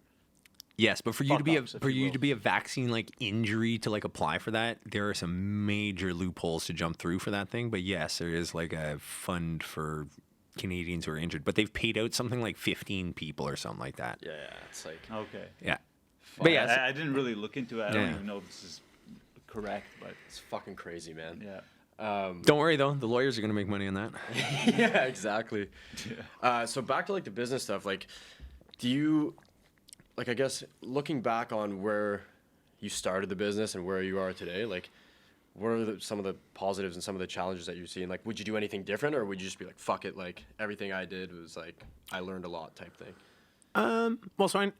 Yes, but for you to be Fuck-ups, if you will. to be a vaccine like injury to like apply for that, there are some major loopholes to jump through for that thing. But yes, there is like a fund for Canadians who are injured, but they've paid out something like 15 people or something like that. Yeah, it's like, Okay. Yeah. Well, But yeah, I didn't really look into it. I don't Yeah. even know if this is correct, but it's fucking crazy, man. yeah. don't worry though, the lawyers are going to make money on that. Yeah, exactly. So back to like the business stuff, like, do you, like, I guess looking back on where you started the business and where you are today, like, what are some of the positives and some of the challenges that you've seen? Like, would you do anything different, or would you just be like, fuck it, like everything I did was like I learned a lot type thing? Well, so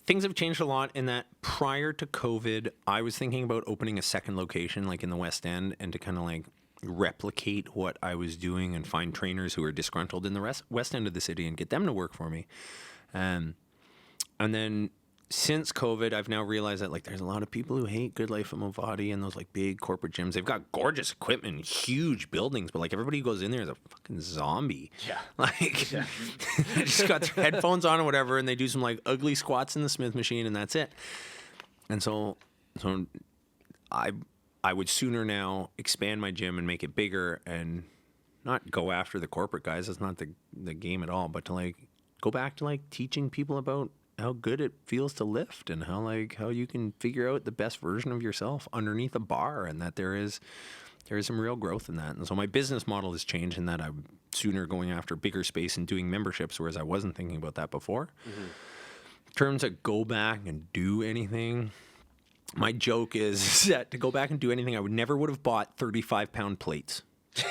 things have changed a lot in that prior to COVID, I was thinking about opening a second location like in the West End, and to kind of like replicate what I was doing and find trainers who are disgruntled in the West End of the city and get them to work for me. And then since COVID, I've now realized that like there's a lot of people who hate Good Life at Movati and those like big corporate gyms. They've got gorgeous equipment, huge buildings, but like everybody who goes in there is a fucking zombie. Yeah. Like they just got their headphones on or whatever, and they do some like ugly squats in the Smith machine, and that's it. And so I would sooner now expand my gym and make it bigger and not go after the corporate guys. That's not the game at all, but to like go back to like teaching people about how good it feels to lift and how you can figure out the best version of yourself underneath a bar, and that there is some real growth in that. And so my business model has changed in that I'm sooner going after bigger space and doing memberships, whereas I wasn't thinking about that before. Mm-hmm. In terms of go back and do anything, my joke is that to go back and do anything, I would have bought 35-pound plates.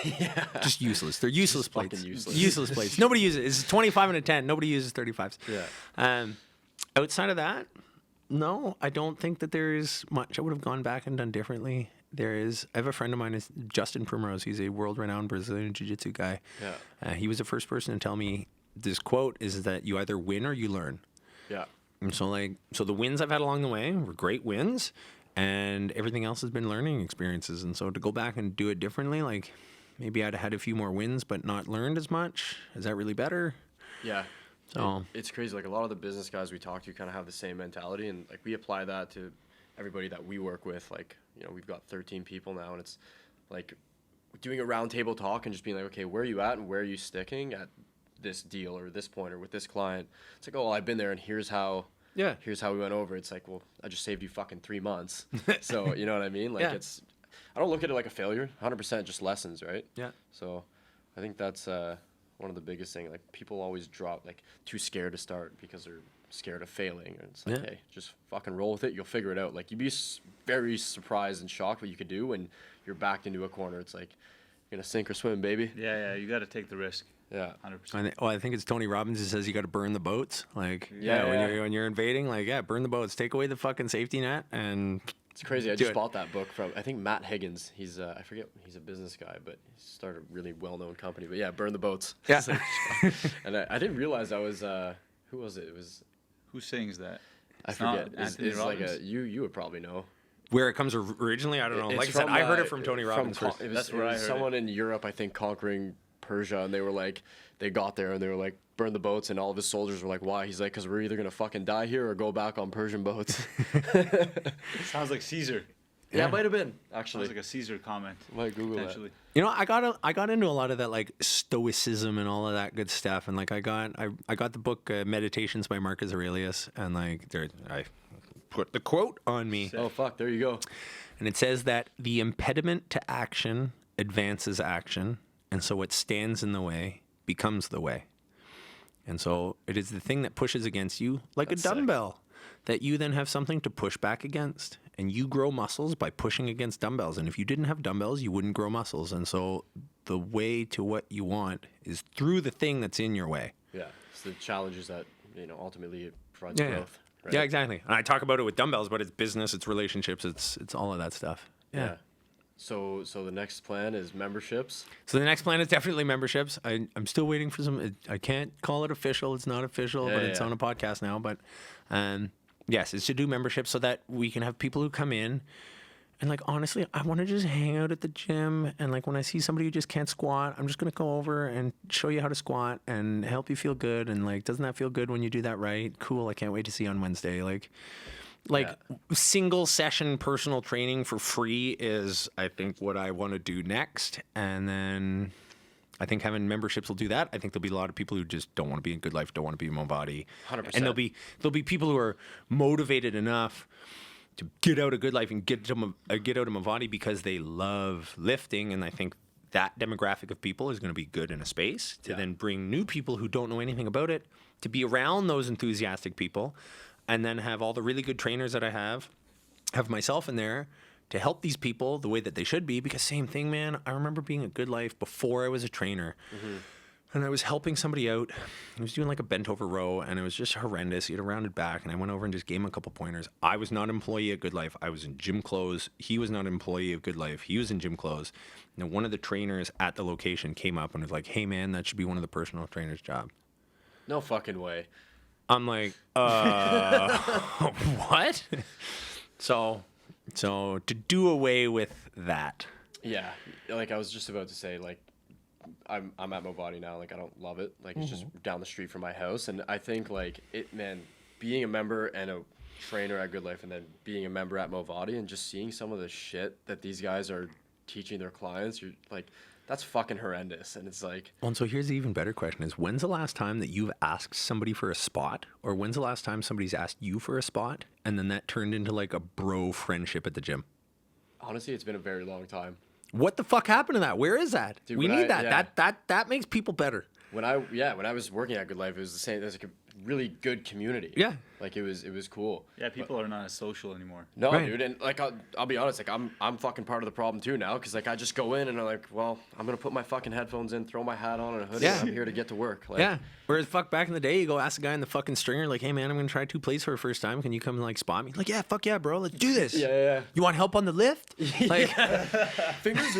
Yeah. Just useless. They're useless plates. fucking useless. Useless plates. Nobody uses it. It's 25 and a 10. Nobody uses 35s. Yeah. Outside of that, no, I don't think that there is much I would have gone back and done differently. I have a friend of mine, is Justin Primrose. He's a world-renowned Brazilian Jiu-Jitsu guy. Yeah. He was the first person to tell me this quote is that you either win or you learn. Yeah. And so the wins I've had along the way were great wins, and everything else has been learning experiences. And so to go back and do it differently, like maybe I'd have had a few more wins but not learned as much. Is that really better? Yeah. So It's crazy. Like a lot of the business guys we talk to kind of have the same mentality, and like we apply that to everybody that we work with. Like, you know, we've got 13 people now, and it's like doing a roundtable talk and just being like, okay, where are you at and where are you sticking at this deal or this point or with this client? It's like, oh, well, I've been there and here's how we went over. It's like, well, I just saved you fucking 3 months. So, you know what I mean? Like I don't look at it like a failure. 100% just lessons, right? Yeah. So I think that's one of the biggest things. Like people always drop like too scared to start because they're scared of failing. And it's like, hey, just fucking roll with it. You'll figure it out. Like you'd be very surprised and shocked what you could do when you're backed into a corner. It's like you're gonna sink or swim, baby. Yeah, you got to take the risk. Yeah. 100%. I think it's Tony Robbins who says you got to burn the boats. Like, Yeah. when you're invading, like, burn the boats. Take away the fucking safety net, and It's crazy. I do just it. bought that book from, I think, Matt Higgins. He's, I forget, he's a business guy, but he started a really well-known company. But yeah, Burn the Boats. Yeah. And I didn't realize I was, who was it? It was, Who sings that? I It's not forget. It's Anthony like Robbins? you would probably know. Where it comes originally, I don't know. It's Like I said, from, I heard it from Tony Robbins first. It was, That's where I was heard someone in Europe, I think, conquering Persia, and they were like, they got there and they were like, burn the boats, and all of his soldiers were like, why? He's like, because we're either gonna fucking die here or go back on Persian boats. Sounds like Caesar. Yeah, it might have been actually. Sounds like a Caesar comment. Might Google that. Potentially. You know, I got into a lot of that like stoicism and all of that good stuff, and like I got the book Meditations by Marcus Aurelius, and like I put the quote on me, Oh fuck! There you go. and it says that the impediment to action advances action, and so what stands in the way becomes the way. And so it is the thing that pushes against you like That's a sick. dumbbell that you then have something to push back against. And you grow muscles by pushing against dumbbells. And if you didn't have dumbbells, you wouldn't grow muscles. And so the way to what you want is through the thing that's in your way. Yeah, it's the challenges that ultimately it provides Yeah, growth. Right? yeah, exactly. And I talk about it with dumbbells, but it's business, it's relationships, it's all of that stuff. Yeah. So the next plan is memberships. So the next plan is definitely memberships. I'm still waiting for some. I can't call it official. It's not official, but it's on a podcast now. But yes, it's to do memberships so that we can have people who come in. And like, honestly, I want to just hang out at the gym. And like, when I see somebody who just can't squat, I'm just going to go over and show you how to squat and help you feel good. And like, doesn't that feel good when you do that right? Cool. I can't wait to see you on Wednesday. Like single session personal training for free is, I think, what I want to do next. And then I think having memberships will do that. I think there'll be a lot of people who just don't want to be in Good Life, don't want to be in my body. 100%. And there'll be people who are motivated enough to get out of Good Life and get out of Mavati because they love lifting. And I think that demographic of people is going to be good in a space to then bring new people who don't know anything about it to be around those enthusiastic people, and then have all the really good trainers that I have myself in there to help these people the way that they should be. Because same thing, man, I remember being at Good Life before I was a trainer. And I was helping somebody out. He was doing like a bent over row, and it was just horrendous. He had a rounded back, and I went over and just gave him a couple pointers. I was not an employee at Good Life. I was in gym clothes. He was not an employee of Good Life. He was in gym clothes. And one of the trainers at the location came up and was like, "Hey, man, that should be one of the personal trainer's job." No fucking way. I'm like, what? So to do away with that. Yeah, like I was just about to say, like I'm at Mobody now. Like I don't love it. Like it's just down the street from my house, and I think like being a member and a trainer at Good Life, and then being a member at Mobody, and just seeing some of the shit that these guys are teaching their clients, you're like, that's fucking horrendous. And it's like, well, and so here's the even better question: is when's the last time that you've asked somebody for a spot, or when's the last time somebody's asked you for a spot, and then that turned into like a bro friendship at the gym? honestly, it's been a very long time. What the fuck happened to that? Where is that? Dude, we when need I- that. yeah. That makes people better. When I was working at Good Life, it was the same. There's like a really good community. Yeah. Like it was cool. Yeah, people are not as social anymore. No, Right. dude, and like I'll be honest, like I'm fucking part of the problem too now, because like I just go in and I'm like, well, I'm gonna put my fucking headphones in, throw my hat on and a hoodie, Yeah. and I'm here to get to work. Like, Yeah. Whereas fuck back in the day, you go ask a guy in the fucking stringer, like, "Hey man, I'm gonna try 2 plates for the first time. Can you come and like spot me?" Like, "Yeah, fuck yeah, bro. Let's do this." Yeah. You want help on the lift? Like, Fingers.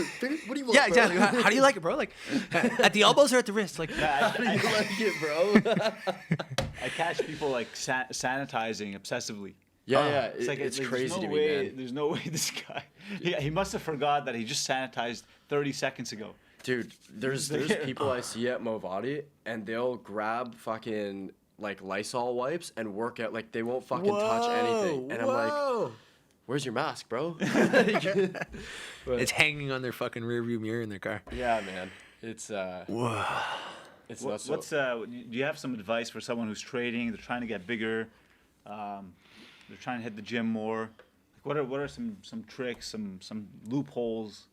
What do you want? yeah, bro? exactly. How do you like it, bro? Like, at the elbows or at the wrist? Like, How do you like it, bro? I catch people like sanitizing obsessively. Yeah. It's like It's there's crazy no to way, me, man. There's no way this guy. He must have forgot that he just sanitized 30 seconds ago. Dude, there's people I see at Movati, and they'll grab fucking like Lysol wipes and work out, like they won't fucking touch anything. And I'm like, where's your mask, bro? it's hanging on their fucking rearview mirror in their car. Yeah, man. It's it's not so. Do you have some advice for someone who's trading? They're trying to get bigger. They're trying to hit the gym more. Like what are some tricks, some loopholes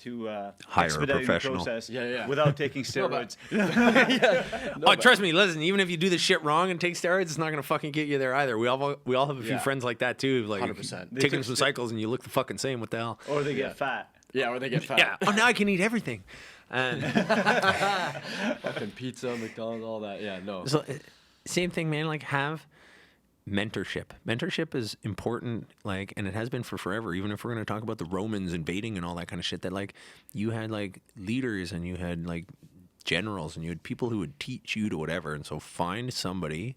to Hire a expediting the professional. process Yeah. without taking steroids? Trust me, listen. Even if you do the shit wrong and take steroids, it's not gonna fucking get you there either. We all have a few Yeah. friends like that too. Like 100%. taking some cycles and you look the fucking same. What the hell? Or they get fat. Yeah, or they get fat. Yeah. Oh, now I can eat everything. And Fucking pizza, McDonald's, all that. Yeah, no. so, same thing, man. Like, have mentorship. Mentorship is important, like, and it has been for forever. Even if we're going to talk about the Romans invading and all that kind of shit, that like you had like leaders and you had like generals and you had people who would teach you to whatever. And so find somebody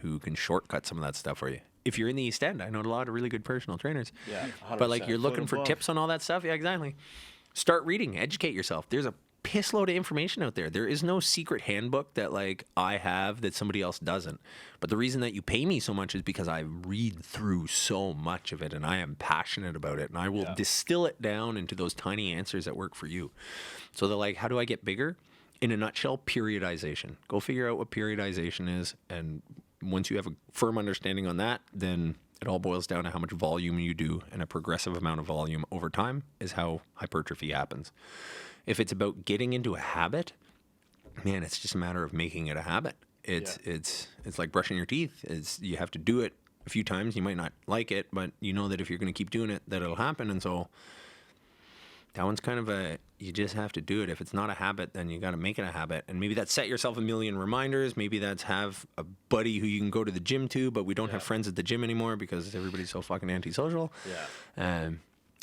who can shortcut some of that stuff for you. If you're in the East End, I know a lot of really good personal trainers. Yeah, 100%. But like you're looking for above. tips on all that stuff. Yeah, exactly. Start reading, educate yourself. There's a piss load of information out there. There is no secret handbook that like I have that somebody else doesn't. But the reason that you pay me so much is because I read through so much of it and I am passionate about it and I will distill it down into those tiny answers that work for you. So they're like, how do I get bigger? In a nutshell, periodization. Go figure out what periodization is, and once you have a firm understanding on that, then it all boils down to how much volume you do, and a progressive amount of volume over time is how hypertrophy happens. If it's about getting into a habit, man, it's just a matter of making it a habit. It's like brushing your teeth. You have to do it a few times. You might not like it, but you know that if you're going to keep doing it, that it'll happen. And so That one's kind of you just have to do it. If it's not a habit, then you got to make it a habit. And maybe that's set yourself a million reminders. Maybe that's have a buddy who you can go to the gym to, but we don't have friends at the gym anymore because everybody's so fucking antisocial. Yeah.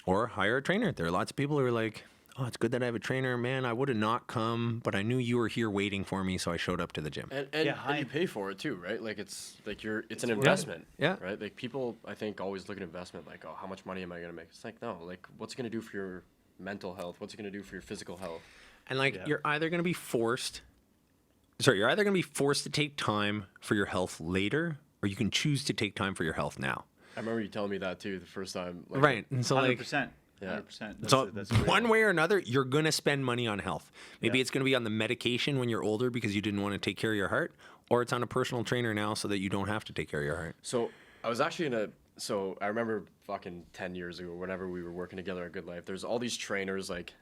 Or hire a trainer. There are lots of people who are like, oh, it's good that I have a trainer. Man, I would have not come, but I knew you were here waiting for me, so I showed up to the gym. And you pay for it too, right? Like it's an investment. Yeah. Right? Like people, I think, always look at investment like, oh, how much money am I going to make? It's like, no, like what's it going to do for your mental health? What's it going to do for your physical health? And like you're either going to be forced to take time for your health later, or you can choose to take time for your health now. I remember you telling me that too the first time. Like, Right. And so 100%. Yeah. 100%. So That's a great one way or another, you're going to spend money on health. Maybe Yeah. it's going to be on the medication when you're older because you didn't want to take care of your heart, or it's on a personal trainer now so that you don't have to take care of your heart. So I was actually so I remember fucking 10 years ago, whenever we were working together at Good Life, there's all these trainers, like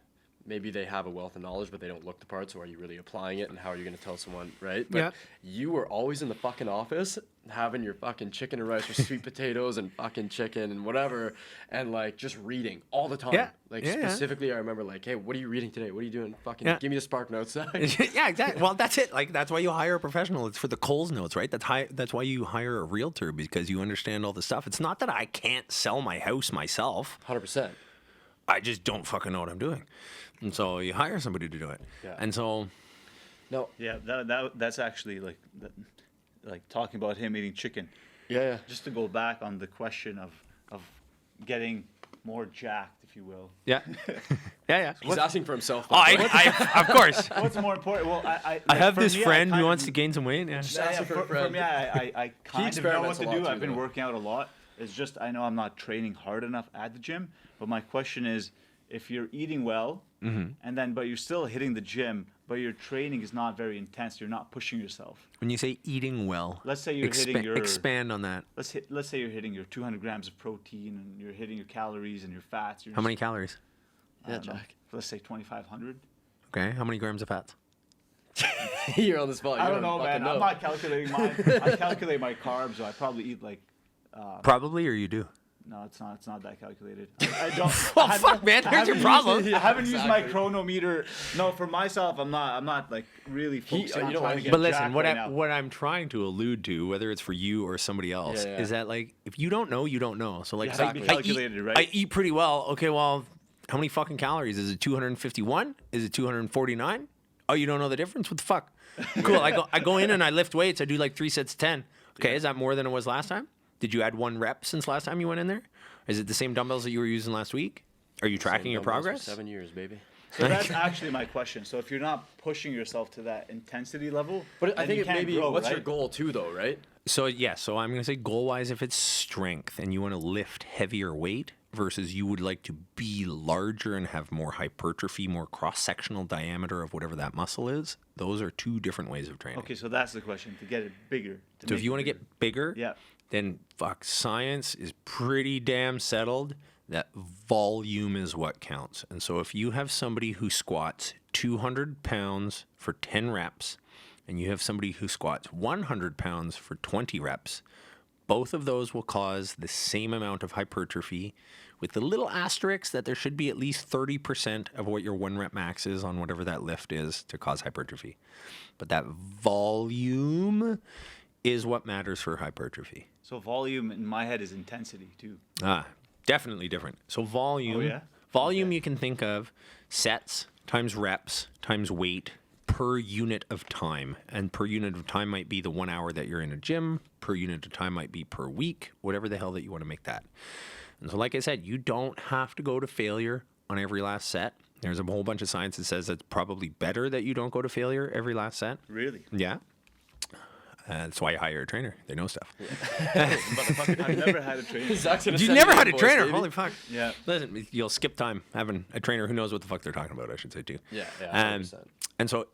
maybe they have a wealth of knowledge, but they don't look the part. So are you really applying it? And how are you going to tell someone, right? But Yeah. you were always in the fucking office having your fucking chicken and rice with sweet potatoes and fucking chicken and whatever. And like just reading all the time. Yeah. Like Yeah, yeah. specifically, I remember like, hey, what are you reading today? What are you doing? Fucking Yeah. give me the Spark Notes. Yeah, exactly. Well, that's it. Like that's why you hire a professional. It's for the Coles notes, right? That's why you hire a realtor, because you understand all the stuff. It's not that I can't sell my house myself. 100%. I just don't fucking know what I'm doing. And so you hire somebody to do it. Yeah. And so No. Yeah, that's actually like talking about him eating chicken. Yeah. Just to go back on the question of getting more jacked, if you will. yeah. Yeah. He's asking for himself. Oh, I of course. What's more important? Well, I have for this me, friend who kind wants of- to gain some weight. Yeah. Just asking for a for friend. me, I kind of know what experiments to a lot do. too, I've been though. working out a lot. It's just I know I'm not training hard enough at the gym. But my question is, if you're eating well, but you're still hitting the gym, but your training is not very intense, you're not pushing yourself. When you say eating well, Let's say you're hitting your expand on that. Let's say you're hitting your 200 grams of protein and you're hitting your calories and your fats. How many calories? Yeah, Jack. Jack. Let's say 2,500. Okay. How many grams of fats? You're on the spot. I don't know, man. I'm not calculating mine. I calculate my carbs, so I probably eat like. Probably, or you do? No, it's not. It's not that calculated. I don't. Well, fuck, man. There's your problem. I haven't used my exactly. chronometer. No, for myself, I'm not like really focusing on you know trying what? to get But listen, jacked what right now. what I'm trying to allude to, whether it's for you or somebody else, Yeah. is that like if you don't know, you don't know. So like, You have to be calculated, right? I eat pretty well. Okay, well, how many fucking calories? Is it 251? Is it 249? Oh, you don't know the difference? What the fuck? Cool. I go in and I lift weights. I do like 3 sets of 10. Okay, is that more than it was last time? Did you add 1 rep since last time you went in there? Is it the same dumbbells that you were using last week? Are you tracking your progress? 7 years, baby. So that's actually my question. So if you're not pushing yourself to that intensity level, But I then think you it can't maybe grow, what's right? your goal too, though, right? So yeah, so I'm gonna say goal-wise, if it's strength and you want to lift heavier weight versus you would like to be larger and have more hypertrophy, more cross-sectional diameter of whatever that muscle is, those are 2 different ways of training. Okay, so that's the question. To get it bigger. So if you want to get bigger, Yeah. then fuck, science is pretty damn settled that volume is what counts. And so if you have somebody who squats 200 pounds for 10 reps and you have somebody who squats 100 pounds for 20 reps, both of those will cause the same amount of hypertrophy, with the little asterisk that there should be at least 30% of what your 1 rep max is on whatever that lift is to cause hypertrophy. But that volume is what matters for hypertrophy. So volume in my head is intensity too. Definitely different. So volume, Oh, yeah? volume Okay. you can think of sets times reps times weight per unit of time. And per unit of time might be the 1 hour that you're in a gym. Per unit of time might be per week, whatever the hell that you want to make that. And so like I said, you don't have to go to failure on every last set. There's a whole bunch of science that says it's probably better that you don't go to failure every last set. Really? Yeah. That's why you hire a trainer. They know stuff. I've never had a trainer. Zach's gonna You send never me had a invoice, trainer. baby. Holy fuck. Yeah. Listen, you'll skip time having a trainer who knows what the fuck they're talking about, I should say, too. Yeah, 100%. And so,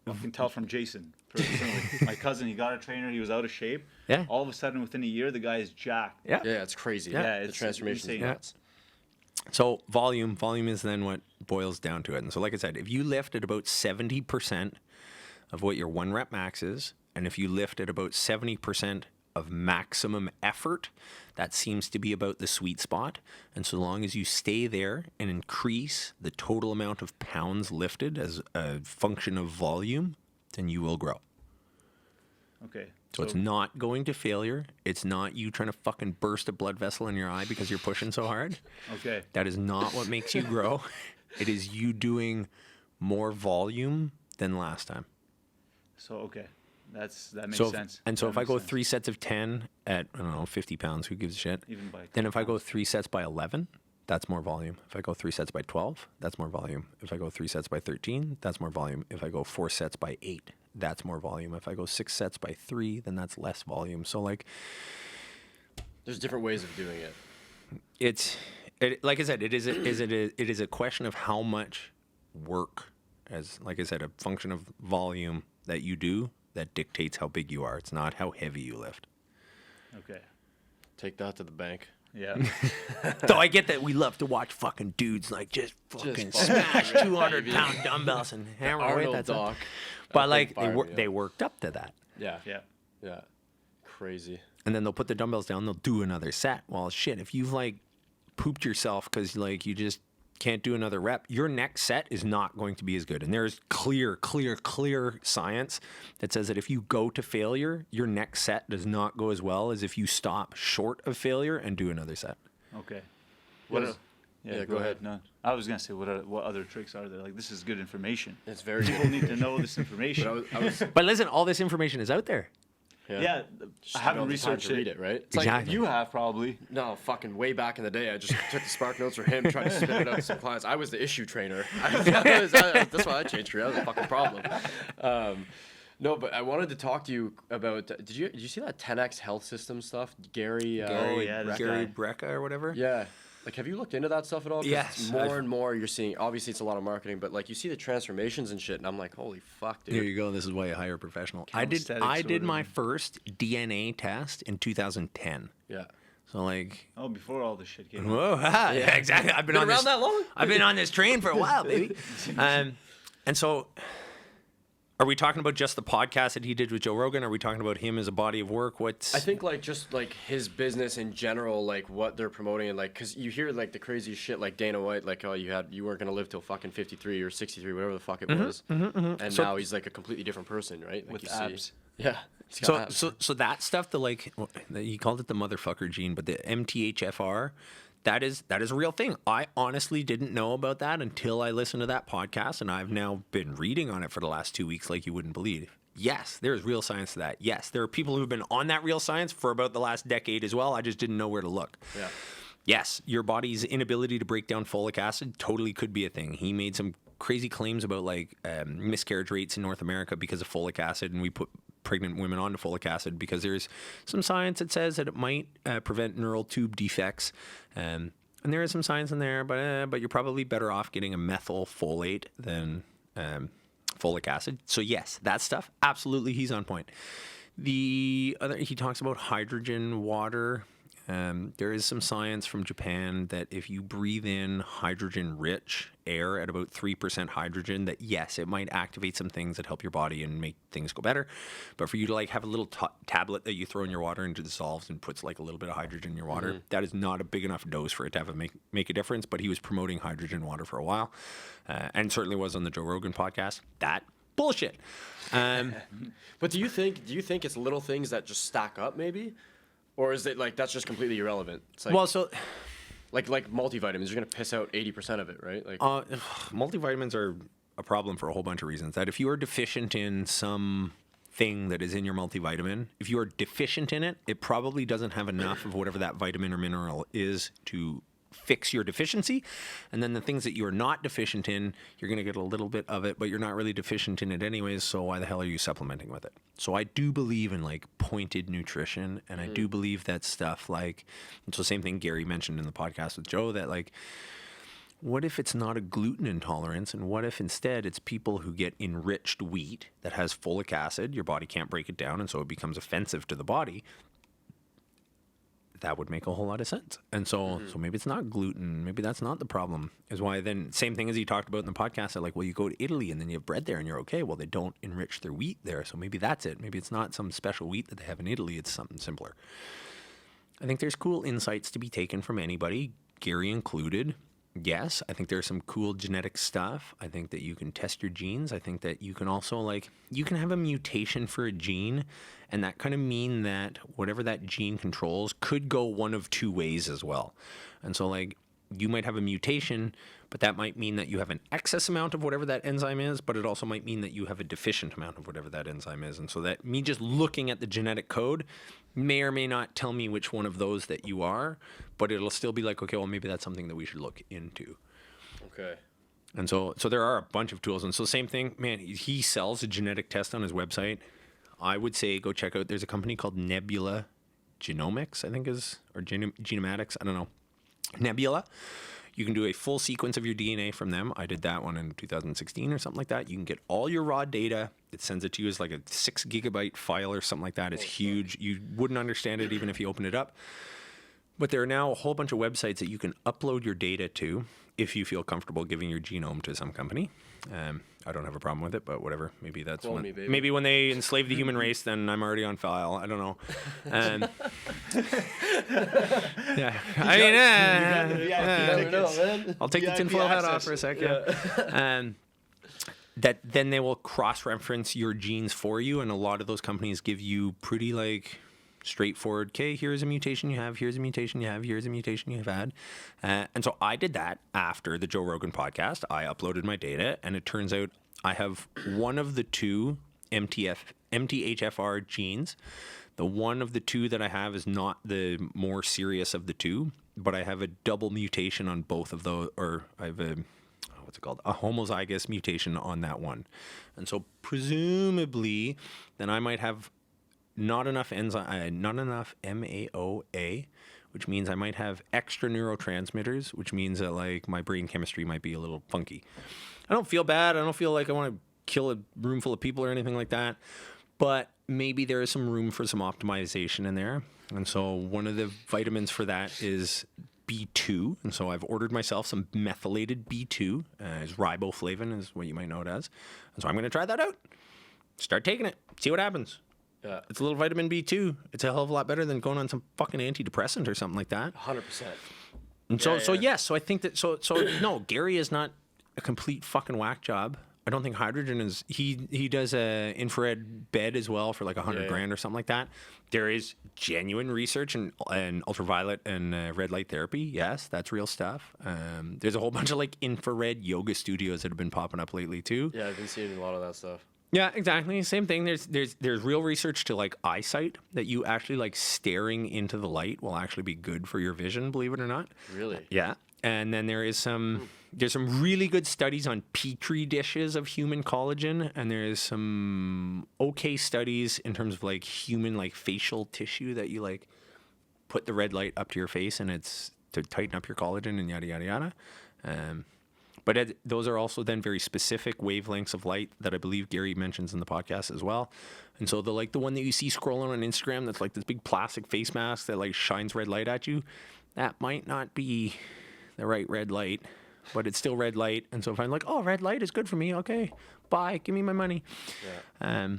I can tell from Jason personally. My cousin, he got a trainer. He was out of shape. Yeah. All of a sudden, within a year, the guy is jacked. yeah. Yeah, it's crazy. Yeah, the it's transformation is insane. nuts. So volume is then what boils down to it. And so, like I said, if you lift at about 70% of what your 1 rep max is, and if you lift at about 70% of maximum effort, that seems to be about the sweet spot. And so long as you stay there and increase the total amount of pounds lifted as a function of volume, then you will grow. Okay. So it's not going to failure. It's not you trying to fucking burst a blood vessel in your eye because you're pushing so hard. Okay. That is not what makes you grow. It is you doing more volume than last time. So, okay. That makes So sense. And so That if I makes go sense. 3 sets of 10 at, I don't know, 50 pounds, who gives a shit? Even by Then if I go 3 sets by 11, that's more volume. If I go 3 sets by 12, that's more volume. If I go 3 sets by 13, that's more volume. If I go 4 sets by 8, that's more volume. If I go 6 sets by 3, then that's less volume. So like, There's different ways of doing it. like I said, it is a question of how much work, as like I said, a function of volume that you do that dictates how big you are. It's not how heavy you lift. Okay. Take that to the bank. Yeah. Though I get that we love to watch fucking dudes like just fucking smash 200-pound dumbbells and hammer away. Arnold That's doc. But like fired me they up. worked up to that, Yeah. Yeah. Yeah. Crazy. and then they'll put the dumbbells down. They'll do another set. Well, shit, if you've like pooped yourself because like you just can't do another rep, your next set is not going to be as good. And there's clear science that says that if you go to failure, your next set does not go as well as if you stop short of failure and do another set. Okay. What What? is- Yeah, Yeah, go go ahead. ahead. No, I was gonna say what other tricks are there? Like this is good information. It's very People good. need to know this information. I was But listen, all this information is out there. Yeah, Just I don't haven't have the time researched to read it, right? It's like Exactly. You have probably. no, fucking way back in the day, I just took the Spark Notes for him, tried to spit it out to some clients. I was the issue trainer. That's why I changed career. That was a fucking problem. No, but I wanted to talk to you about. Did you see that 10x health system stuff, Gary? yeah, this Gary guy. Brecka or whatever. Yeah. Like, have you looked into that stuff at all? 'Cause Yes, More I've- and more you're seeing. Obviously, it's a lot of marketing, but like you see the transformations and shit, and I'm like, holy fuck, dude. There you go. This is why you hire a professional. I Calisthenics or did my whatever. first DNA test in 2010. Yeah. So like, Oh, before all this shit came out. whoa, yeah, exactly. I've been on around this, that long? I've been on this train for a while, baby. And so, are we talking about just the podcast that he did with Joe Rogan? Are we talking about him as a body of work? What's I think like just like his business in general, like what they're promoting, and like because you hear like the crazy shit, like Dana White, like oh you weren't gonna live till fucking 53 or 63, whatever the fuck it was, and So- now he's like a completely different person, right? Like With you abs. See. Yeah. He's got abs. so that stuff, the like, he called it the motherfucker gene, but the MTHFR, that is a real thing. I honestly didn't know about that until I listened to that podcast, and I've now been reading on it for the last 2 weeks like you wouldn't believe. Yes, there's real science to that. Yes, there are people who've been on that real science for about the last decade as well. I just didn't know where to look. Yeah. Yes, your body's inability to break down folic acid totally could be a thing. He made some crazy claims about like miscarriage rates in North America because of folic acid, and we put pregnant women onto folic acid because there's some science that says that it might prevent neural tube defects. And there is some science in there, but you're probably better off getting a methylfolate than folic acid. So yes, that stuff, absolutely, he's on point. The other, he talks about hydrogen, water. There is some science from Japan that if you breathe in hydrogen-rich air at about 3% hydrogen, that yes, it might activate some things that help your body and make things go better. But for you to like have a little tablet that you throw in your water and it dissolves and puts like a little bit of hydrogen in your water, that is not a big enough dose for it to have make a difference. But he was promoting hydrogen water for a while, and certainly was on the Joe Rogan podcast. That bullshit. But do you think it's little things that just stack up maybe? Or is it like that's just completely irrelevant? It's like, Well, so like multivitamins, you're gonna piss out 80% of it, right? Like multivitamins are a problem for a whole bunch of reasons. That if you are deficient in some thing that is in your multivitamin, if you are deficient in it, it probably doesn't have enough of whatever that vitamin or mineral is to fix your deficiency. And then the things that you're not deficient in, you're going to get a little bit of it, but you're not really deficient in it anyways, so why the hell are you supplementing with it? So I do believe in like pointed nutrition, and I do believe that stuff like, it's the same thing Gary mentioned in the podcast with Joe, that like, what if it's not a gluten intolerance, and what if instead it's people who get enriched wheat that has folic acid, your body can't break it down, and so it becomes offensive to the body. that would make a whole lot of sense. And so maybe it's not gluten. Maybe that's not the problem. Is why then same thing as he talked about in the podcast. That like, well, you go to Italy and then you have bread there and you're okay. Well, they don't enrich their wheat there, so maybe that's it. Maybe it's not some special wheat that they have in Italy. It's something simpler. I think there's cool insights to be taken from anybody, Gary included. Yes, I think there's some cool genetic stuff. I think that you can test your genes. I think that you can also you can have a mutation for a gene, and that kind of mean that whatever that gene controls could go one of two ways as well. And so you might have a mutation, but that might mean that you have an excess amount of whatever that enzyme is, but it also might mean that you have a deficient amount of whatever that enzyme is. And so that me just looking at the genetic code may or may not tell me which one of those that you are, but it'll still be like, okay, well, maybe that's something that we should look into. Okay. And so there are a bunch of tools. And so same thing, man, he sells a genetic test on his website. I would say go check out, there's a company called Nebula Genomics, I think or Genomatics, I don't know. Nebula. You can do a full sequence of your DNA from them. I did that one in 2016 or something like that. You can get all your raw data. It sends it to you as like a 6 gigabyte file or something like that. It's huge. You wouldn't understand it even if you open it up. But there are now a whole bunch of websites that you can upload your data to if you feel comfortable giving your genome to some company. I don't have a problem with it, but whatever. Maybe that's maybe when they enslave the human race, then I'm already on file. I don't know. Yeah, I'll take the tinfoil hat off for a second. Yeah. That then they will cross-reference your genes for you, and a lot of those companies give you pretty straightforward, okay, here's a mutation you have, here's a mutation you have, here's a mutation you've had. And so I did that after the Joe Rogan podcast. I uploaded my data, and it turns out I have one of the two MTHFR genes. The one of the two that I have is not the more serious of the two, but I have a double mutation on both of those, or I have a homozygous mutation on that one. And so presumably then I might have not enough MAOA, which means I might have extra neurotransmitters, which means that my brain chemistry might be a little funky. I don't feel bad. I don't feel like I want to kill a room full of people or anything like that, but maybe there is some room for some optimization in there. And so one of the vitamins for that is B2. And so I've ordered myself some methylated B2. It's riboflavin is what you might know it as. And so I'm going to try that out. Start taking it. See what happens. Yeah. It's a little vitamin B2. It's a hell of a lot better than going on some fucking antidepressant or something like that. 100%. And so I think that, no, Gary is not a complete fucking whack job. I don't think hydrogen is, he does a infrared bed as well for $100 grand or something like that. There is genuine research in ultraviolet and red light therapy. Yes, that's real stuff. There's a whole bunch of infrared yoga studios that have been popping up lately too. Yeah, I've been seeing a lot of that stuff. Yeah, exactly. Same thing. There's real research to eyesight that you actually staring into the light will actually be good for your vision, believe it or not. Really? Yeah. And then there's some really good studies on petri dishes of human collagen, and there's some okay studies in terms of human facial tissue that you put the red light up to your face and it's to tighten up your collagen and yada yada yada. But those are also then very specific wavelengths of light that I believe Gary mentions in the podcast as well. And so the one that you see scrolling on Instagram that's this big plastic face mask that shines red light at you, that might not be the right red light, but it's still red light. And so if I'm oh, red light is good for me, okay, bye, give me my money. Yeah.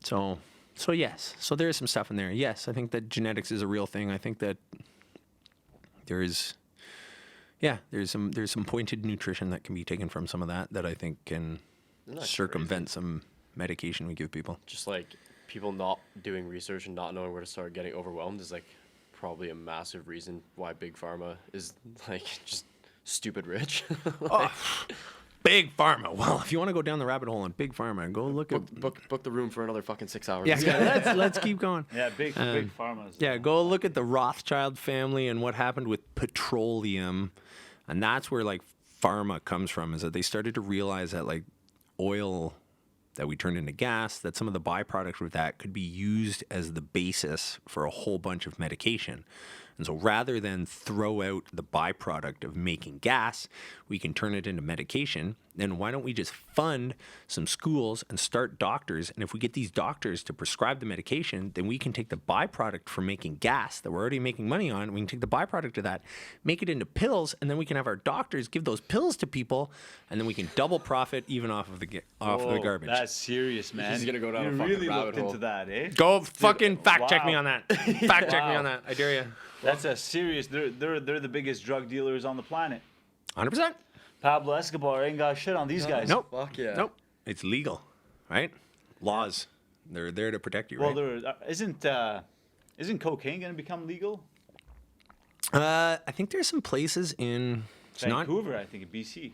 So yes, so there is some stuff in there. Yes, I think that genetics is a real thing. I think that there's some pointed nutrition that can be taken from some of that I think can circumvent some medication we give people. Just people not doing research and not knowing where to start, getting overwhelmed is probably a massive reason why big pharma is just stupid rich. Big pharma. Well, if you want to go down the rabbit hole on big pharma, go look at book the room for another fucking 6 hours. Yeah, let's keep going. Yeah, big pharma. Yeah, go look at the Rothschild family and what happened with petroleum, and that's where pharma comes from. Is that they started to realize that oil that we turned into gas, that some of the byproducts of that could be used as the basis for a whole bunch of medication. And so rather than throw out the byproduct of making gas, we can turn it into medication. Then why don't we just fund some schools and start doctors? And if we get these doctors to prescribe the medication, then we can take the byproduct from making gas that we're already making money on. We can take the byproduct of that, make it into pills, and then we can have our doctors give those pills to people, and then we can double profit even off of the garbage. That's serious, man. He's gonna go down you a fucking really rabbit looked hole. into that, eh? Go fucking fact check me wow. on that. Fact check me on that. I dare you. That's a serious. They're the biggest drug dealers on the planet. 100%. Pablo Escobar ain't got shit on these guys. Nope. Fuck yeah. Nope. It's legal, right? Laws. They're there to protect you, Well, right? there isn't cocaine going to become legal? I think there's some places in it's not Vancouver, I think, in BC.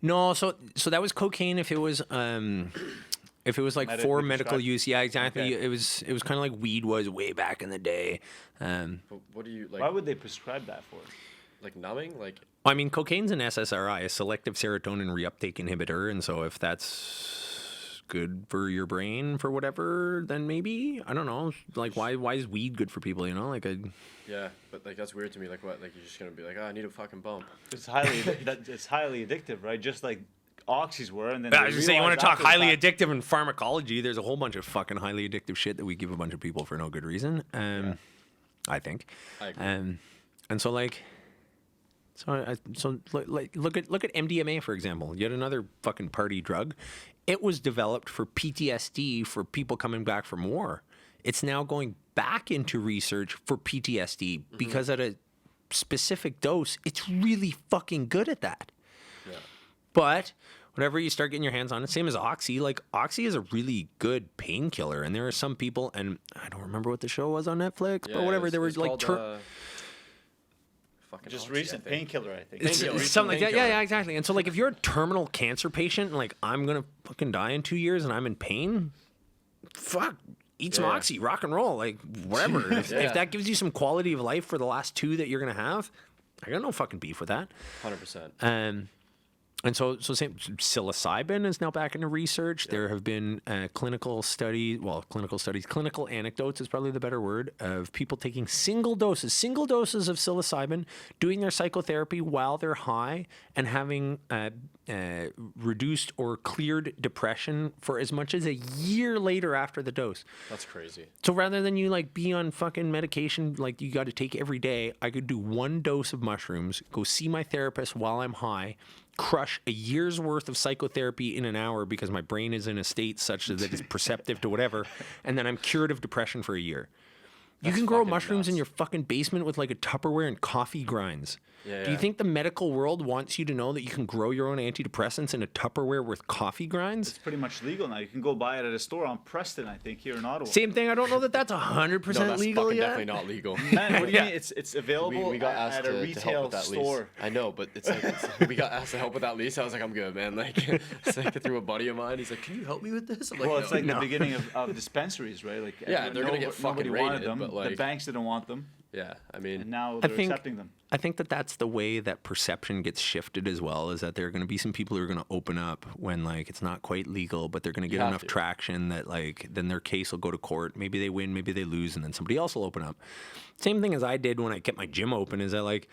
no. So that was cocaine. If it was like for Medically medical prescribed? use, yeah, exactly. Okay. It was kind of like weed was way back in the day. But what do you like? Why would they prescribe that for? Like numbing? Like I mean, cocaine's an SSRI, a selective serotonin reuptake inhibitor, and so if that's good for your brain for whatever, then maybe I don't know. Like, why is weed good for people? You know, like yeah, but like that's weird to me. Like what? Like you're just gonna be like, oh, I need a fucking bump. It's it's highly addictive, right? Just like oxys were, and then I they was just saying, you want realized to talk after the highly fact- addictive in pharmacology? There's a whole bunch of fucking highly addictive shit that we give a bunch of people for no good reason. I think. I agree. And so like. So look at MDMA, for example, yet another fucking party drug. It was developed for PTSD for people coming back from war. It's now going back into research for PTSD because at a specific dose, it's really fucking good at that. Yeah. But whenever you start getting your hands on it, same as Oxy, like Oxy is a really good painkiller. And there are some people, and I don't remember what the show was on Netflix, Yeah, but whatever, it's- there was it's like... called, fucking Just Oxy, I recent think. painkiller, I think. It's Painkiller. something like that. Painkiller. Yeah, exactly. And so, like, if you're a terminal cancer patient, and, like, I'm gonna fucking die in 2 years, and I'm in pain, fuck, eat some Yeah. Oxy, rock and roll, like, whatever. If Yeah. that gives you some quality of life for the last 2 that you're gonna have, I got no fucking beef with that. 100%. And so same psilocybin is now back into research. There have been clinical anecdotes is probably the better word, of people taking single doses of psilocybin, doing their psychotherapy while they're high, and having reduced or cleared depression for as much as a year later after the dose. That's crazy. So rather than you like be on fucking medication like you got to take every day, I could do 1 dose of mushrooms, go see my therapist while I'm high, crush a year's worth of psychotherapy in an hour because my brain is in a state such that it's perceptive to whatever, and then I'm cured of depression for a year. You can grow fucking mushrooms in nuts. your fucking basement with like a Tupperware and coffee grinds. Yeah, Do you yeah. think the medical world wants you to know that you can grow your own antidepressants in a Tupperware with coffee grinds? It's pretty much legal now. You can go buy it at a store on Preston, I think, here in Ottawa. Same thing. I don't know that that's 100% No, that's legal fucking yet. definitely not legal. Man, what do you Yeah. mean? It's available we got asked at to a help retail with that store. lease. I know, but it's like we got asked to help with that lease. I was like, I'm good, man. Like, it's like through a buddy of mine. He's like, can you help me with this? I'm like, Well, it's no. like No. the beginning of dispensaries, right? Like Yeah, they're gonna get fucking nobody wanted raided, them. but, The like- banks didn't want them, Yeah, I and mean, now I they're think- accepting them. I think that that's the way that perception gets shifted as well, is that there are going to be some people who are going to open up when like it's not quite legal, but they're going to get have enough to. traction that like then their case will go to court. Maybe they win, maybe they lose, and then somebody else will open up. Same thing as I did when I kept my gym open, is that like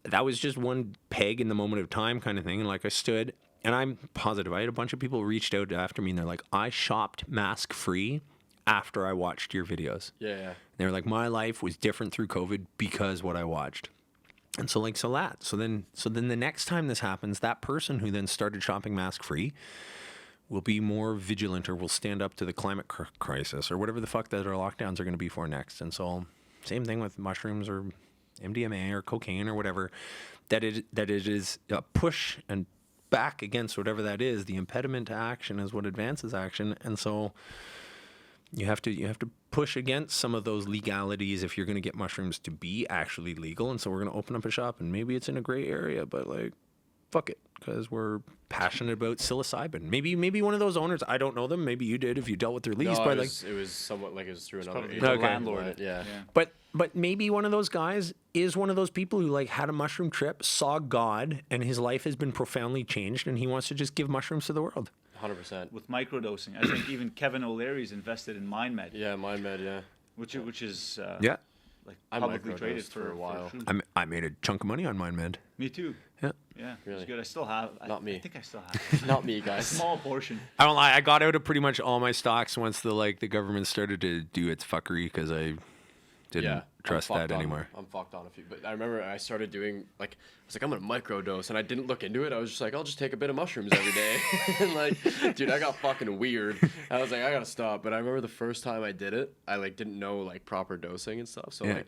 that was just one peg in the moment of time kind of thing. And like I stood, and I'm positive I had a bunch of people reached out after me and they're like, I shopped mask free after I watched your videos. yeah. They were like, my life was different through COVID because what I watched. And so then the next time this happens, that person who then started shopping mask free will be more vigilant, or will stand up to the climate crisis or whatever the fuck that our lockdowns are going to be for next. And so same thing with mushrooms or MDMA or cocaine or whatever, that it is a push and back against whatever that is. The impediment to action is what advances action. And so you have to push against some of those legalities if you're going to get mushrooms to be actually legal. And so we're going to open up a shop, and maybe it's in a gray area, but like, fuck it, because we're passionate about psilocybin. Maybe one of those owners, I don't know them. Maybe you did if you dealt with their lease, No, but it was somewhat like it was through another Probably agent. the Okay. landlord. Yeah. But maybe one of those guys is one of those people who like had a mushroom trip, saw God, and his life has been profoundly changed, and he wants to just give mushrooms to the world. 100%. With microdosing, I think even Kevin O'Leary's invested in MindMed, Yeah, MindMed, yeah. which is Yeah. like I publicly traded microdosed for a while. shoes. I made a chunk of money on mine, man. Me too. Yeah. Yeah, Really? it's good. I still have. Not me. I think I still have. Not me, A guys. small portion. I don't lie. I got out of pretty much all my stocks once the government started to do its fuckery because I didn't trust that anymore. I'm fucked on a few, but I remember I started doing like I was like I'm gonna microdose, and I didn't look into it. I was just like I'll just take a bit of mushrooms every day, and like dude, I got fucking weird. I was like I gotta stop. But I remember the first time I did it, I like didn't know like proper dosing and stuff. So Yeah. like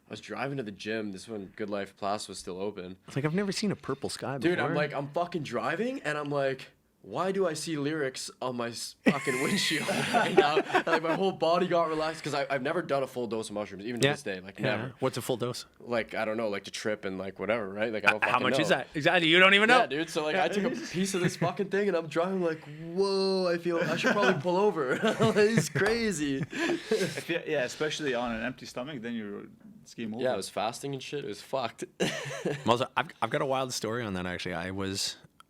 I was driving to the gym. This is when Good Life Plus was still open. It's like I've never seen a purple sky before. Dude, I'm fucking driving, and I'm like, why do I see lyrics on my fucking windshield right now? And, like my whole body got relaxed because I've never done a full dose of mushrooms, even to this day, like never. What's a full dose? Like I don't know, like to trip and like whatever, right? Like I don't How fucking much know. is that? Exactly. You don't even know. Yeah, dude. So like I took a piece of this fucking thing, and I'm driving like, whoa! I feel I should probably pull over. It's crazy. Yeah, especially on an empty stomach, then it's game over. Yeah, I was fasting and shit. It was fucked. Also, I've got a wild story on that actually.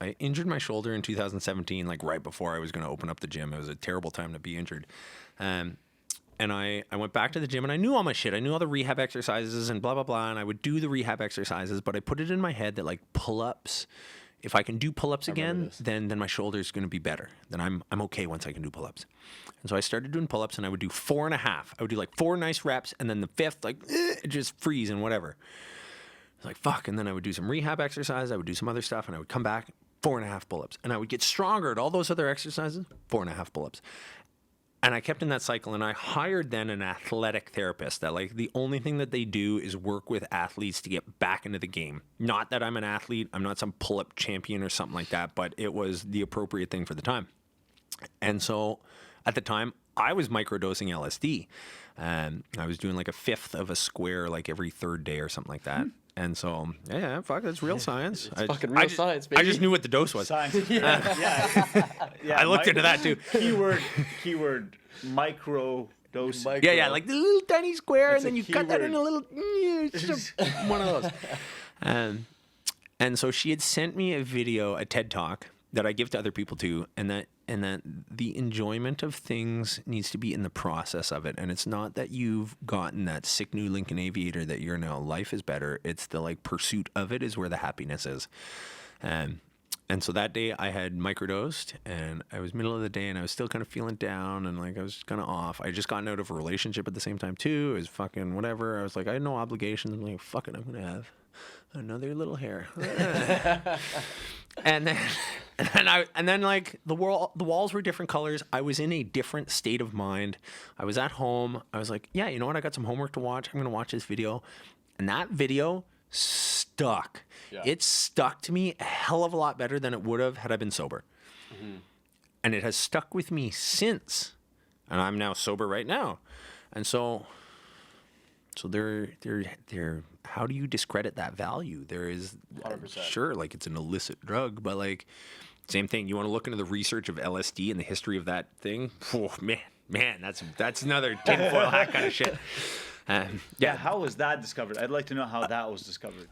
I injured my shoulder in 2017, like right before I was going to open up the gym. It was a terrible time to be injured. And I went back to the gym and I knew all my shit. I knew all the rehab exercises and blah, blah, blah. And I would do the rehab exercises, but I put it in my head that like pull-ups, if I can do pull-ups again, then my shoulder's going to be better. Then I'm okay once I can do pull-ups. And so I started doing pull-ups and I would do 4.5. I would do like 4 nice reps and then the 5th, like just freeze and whatever. I was like, fuck. And then I would do some rehab exercise. I would do some other stuff and I would come back, 4.5 pull-ups. And I would get stronger at all those other exercises, 4.5 pull-ups. And I kept in that cycle, and I hired then an athletic therapist that like the only thing that they do is work with athletes to get back into the game. Not that I'm an athlete, I'm not some pull-up champion or something like that, but it was the appropriate thing for the time. And so at the time, I was microdosing LSD. I was doing like a 1/5 of a square like every 3rd day or something like that. And so, yeah, fuck, that's real science. It's fucking real science, baby. I just knew what the dose was. Science. Yeah. I looked into that too. Keyword micro dose. Yeah, like the little tiny square, That's and then a you cut that in keyword. a little, it's just one of those. And so she had sent me a video, a TED Talk that I give to other people too, and that the enjoyment of things needs to be in the process of it. And it's not that you've gotten that sick new Lincoln Aviator that you're now, life is better. It's the like pursuit of it is where the happiness is. And so that day I had microdosed and I was middle of the day and I was still kind of feeling down and like I was kind of off. I had just gotten out of a relationship at the same time too. It was fucking whatever. I was like, I had no obligations. I'm like, fuck it, I'm going to have another little hair. and then like the walls were different colors. I was in a different state of mind. I was at home. I was like, yeah, you know what? I got some homework to watch. I'm going to watch this video. And that video stuck. Yeah. It stuck to me a hell of a lot better than it would have had I been sober. Mm-hmm. And it has stuck with me since. And I'm now sober right now. And so they're how do you discredit that value? There is 100%. Sure, like it's an illicit drug, but like same thing. You want to look into the research of LSD and the history of that thing? Oh, man, that's another tinfoil hat kind of shit. Yeah, how was that discovered? I'd like to know how that was discovered.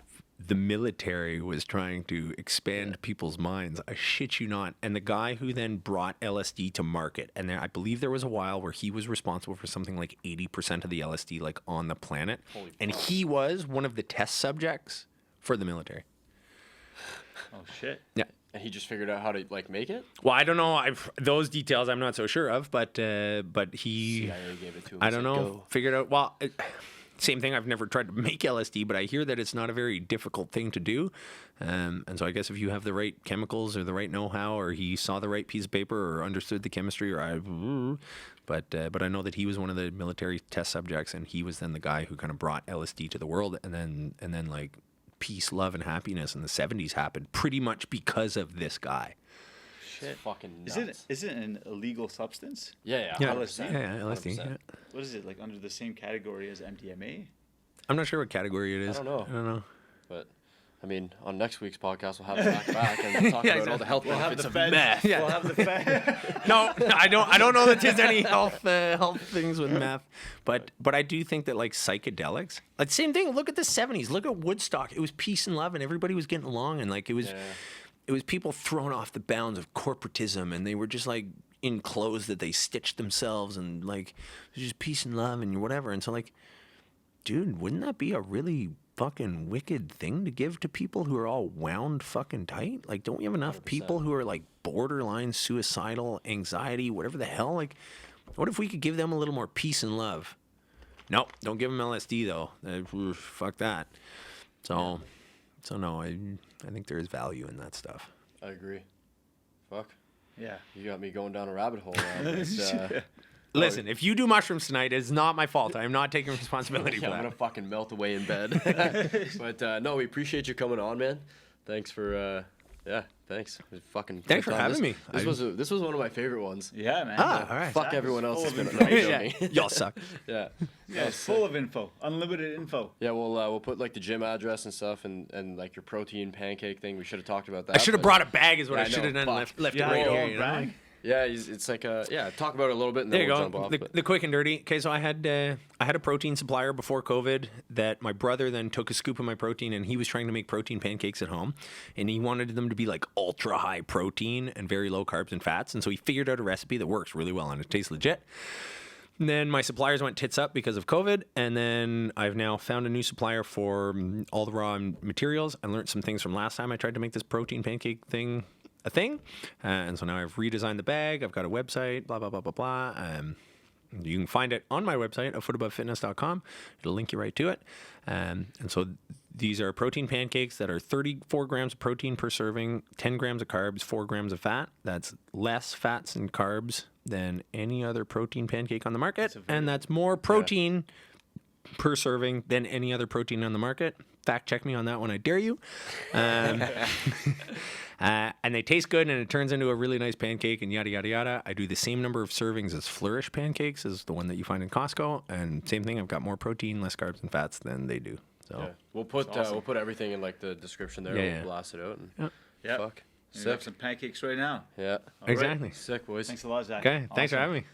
The military was trying to expand people's minds. I shit you not. And the guy who then brought LSD to market, and I believe there was a while where he was responsible for something like 80% of the LSD like on the planet. And he was one of the test subjects for the military. Oh shit. Yeah. And he just figured out how to like make it. Well, I don't know. Those details I'm not so sure of, but he. CIA gave it to him. I don't said, know. "Go." Figured out. Well, same thing. I've never tried to make LSD, but I hear that it's not a very difficult thing to do. And so I guess if you have the right chemicals or the right know-how, or he saw the right piece of paper or understood the chemistry, but I know that he was one of the military test subjects, and he was then the guy who kind of brought LSD to the world, and then like peace, love, and happiness in the 70s happened pretty much because of this guy. Shit. Fucking nuts. Is it an illegal substance? Yeah. Yeah, 100%. yeah, LSD. 100%. Yeah. What is it, like under the same category as MDMA? I'm not sure what category it is. I don't know. But I mean, on next week's podcast, we'll have Zach back and talk about all the health benefits of meth. Yeah. We'll have the fed. No, I don't know that there's any health things with meth, but I do think that like psychedelics, like same thing. Look at the 70s. Look at Woodstock. It was peace and love, and everybody was getting along, and like it was people thrown off the bounds of corporatism, and they were just like in clothes that they stitched themselves, and like it was just peace and love and whatever. And so like dude, wouldn't that be a really fucking wicked thing to give to people who are all wound fucking tight? Like, don't we have enough 100%. people who are like borderline suicidal, anxiety, whatever the hell? Like, what if we could give them a little more peace and love? Nope, don't give them LSD though. Fuck that. So no, I think there is value in that stuff. I agree. Fuck. Yeah. You got me going down a rabbit hole now. But, Listen, if you do mushrooms tonight, it's not my fault. I'm not taking responsibility yeah, for I'm that. gonna fucking melt away in bed. But no, we appreciate you coming on, man. Thanks for thanks. It was fucking Thanks for fun. having me. This was one of my favorite ones. Yeah, man. All right. Fuck everyone else has full been of no, I'm information. joking. Y'all suck. Yeah. Yeah, it's full of info, unlimited info. Yeah, we'll put like the gym address and stuff and like your protein pancake thing. We should have talked about that. I should have but- brought a bag is what Yeah, I I should have know, done. fuck. Left it Yeah, right well, here. You know? brag. Yeah, it's like talk about it a little bit and then There you we'll go. jump off. The, but- the quick and dirty. Okay, so I had a protein supplier before COVID that my brother then took a scoop of my protein, and he was trying to make protein pancakes at home, and he wanted them to be like ultra high protein and very low carbs and fats, and so he figured out a recipe that works really well and it tastes legit. And then my suppliers went tits up because of COVID, and then I've now found a new supplier for all the raw materials. I learned some things from last time I tried to make this protein pancake thing a thing, and so now I've redesigned the bag. I've got a website, blah blah blah blah blah. You can find it on my website, afootabovefitness.com. It'll link you right to it. And so these are protein pancakes that are 34 grams of protein per serving, 10 grams of carbs, 4 grams of fat. That's less fats and carbs than any other protein pancake on the market, and that's more protein per serving than any other protein on the market. Fact check me on that one, I dare you. And they taste good, and it turns into a really nice pancake, and yada, yada, yada. I do the same number of servings as Flourish pancakes, as the one that you find in Costco. And same thing, I've got more protein, less carbs and fats than they do. So Yeah. We'll put everything in like the description there. Yeah, We'll yeah. blast it out. And Yep. Yep. Fuck. We have Sick. some pancakes right now. Yeah. All right. exactly. Sick, boys. Thanks a lot, Zach. Okay, thanks for Awesome. having me.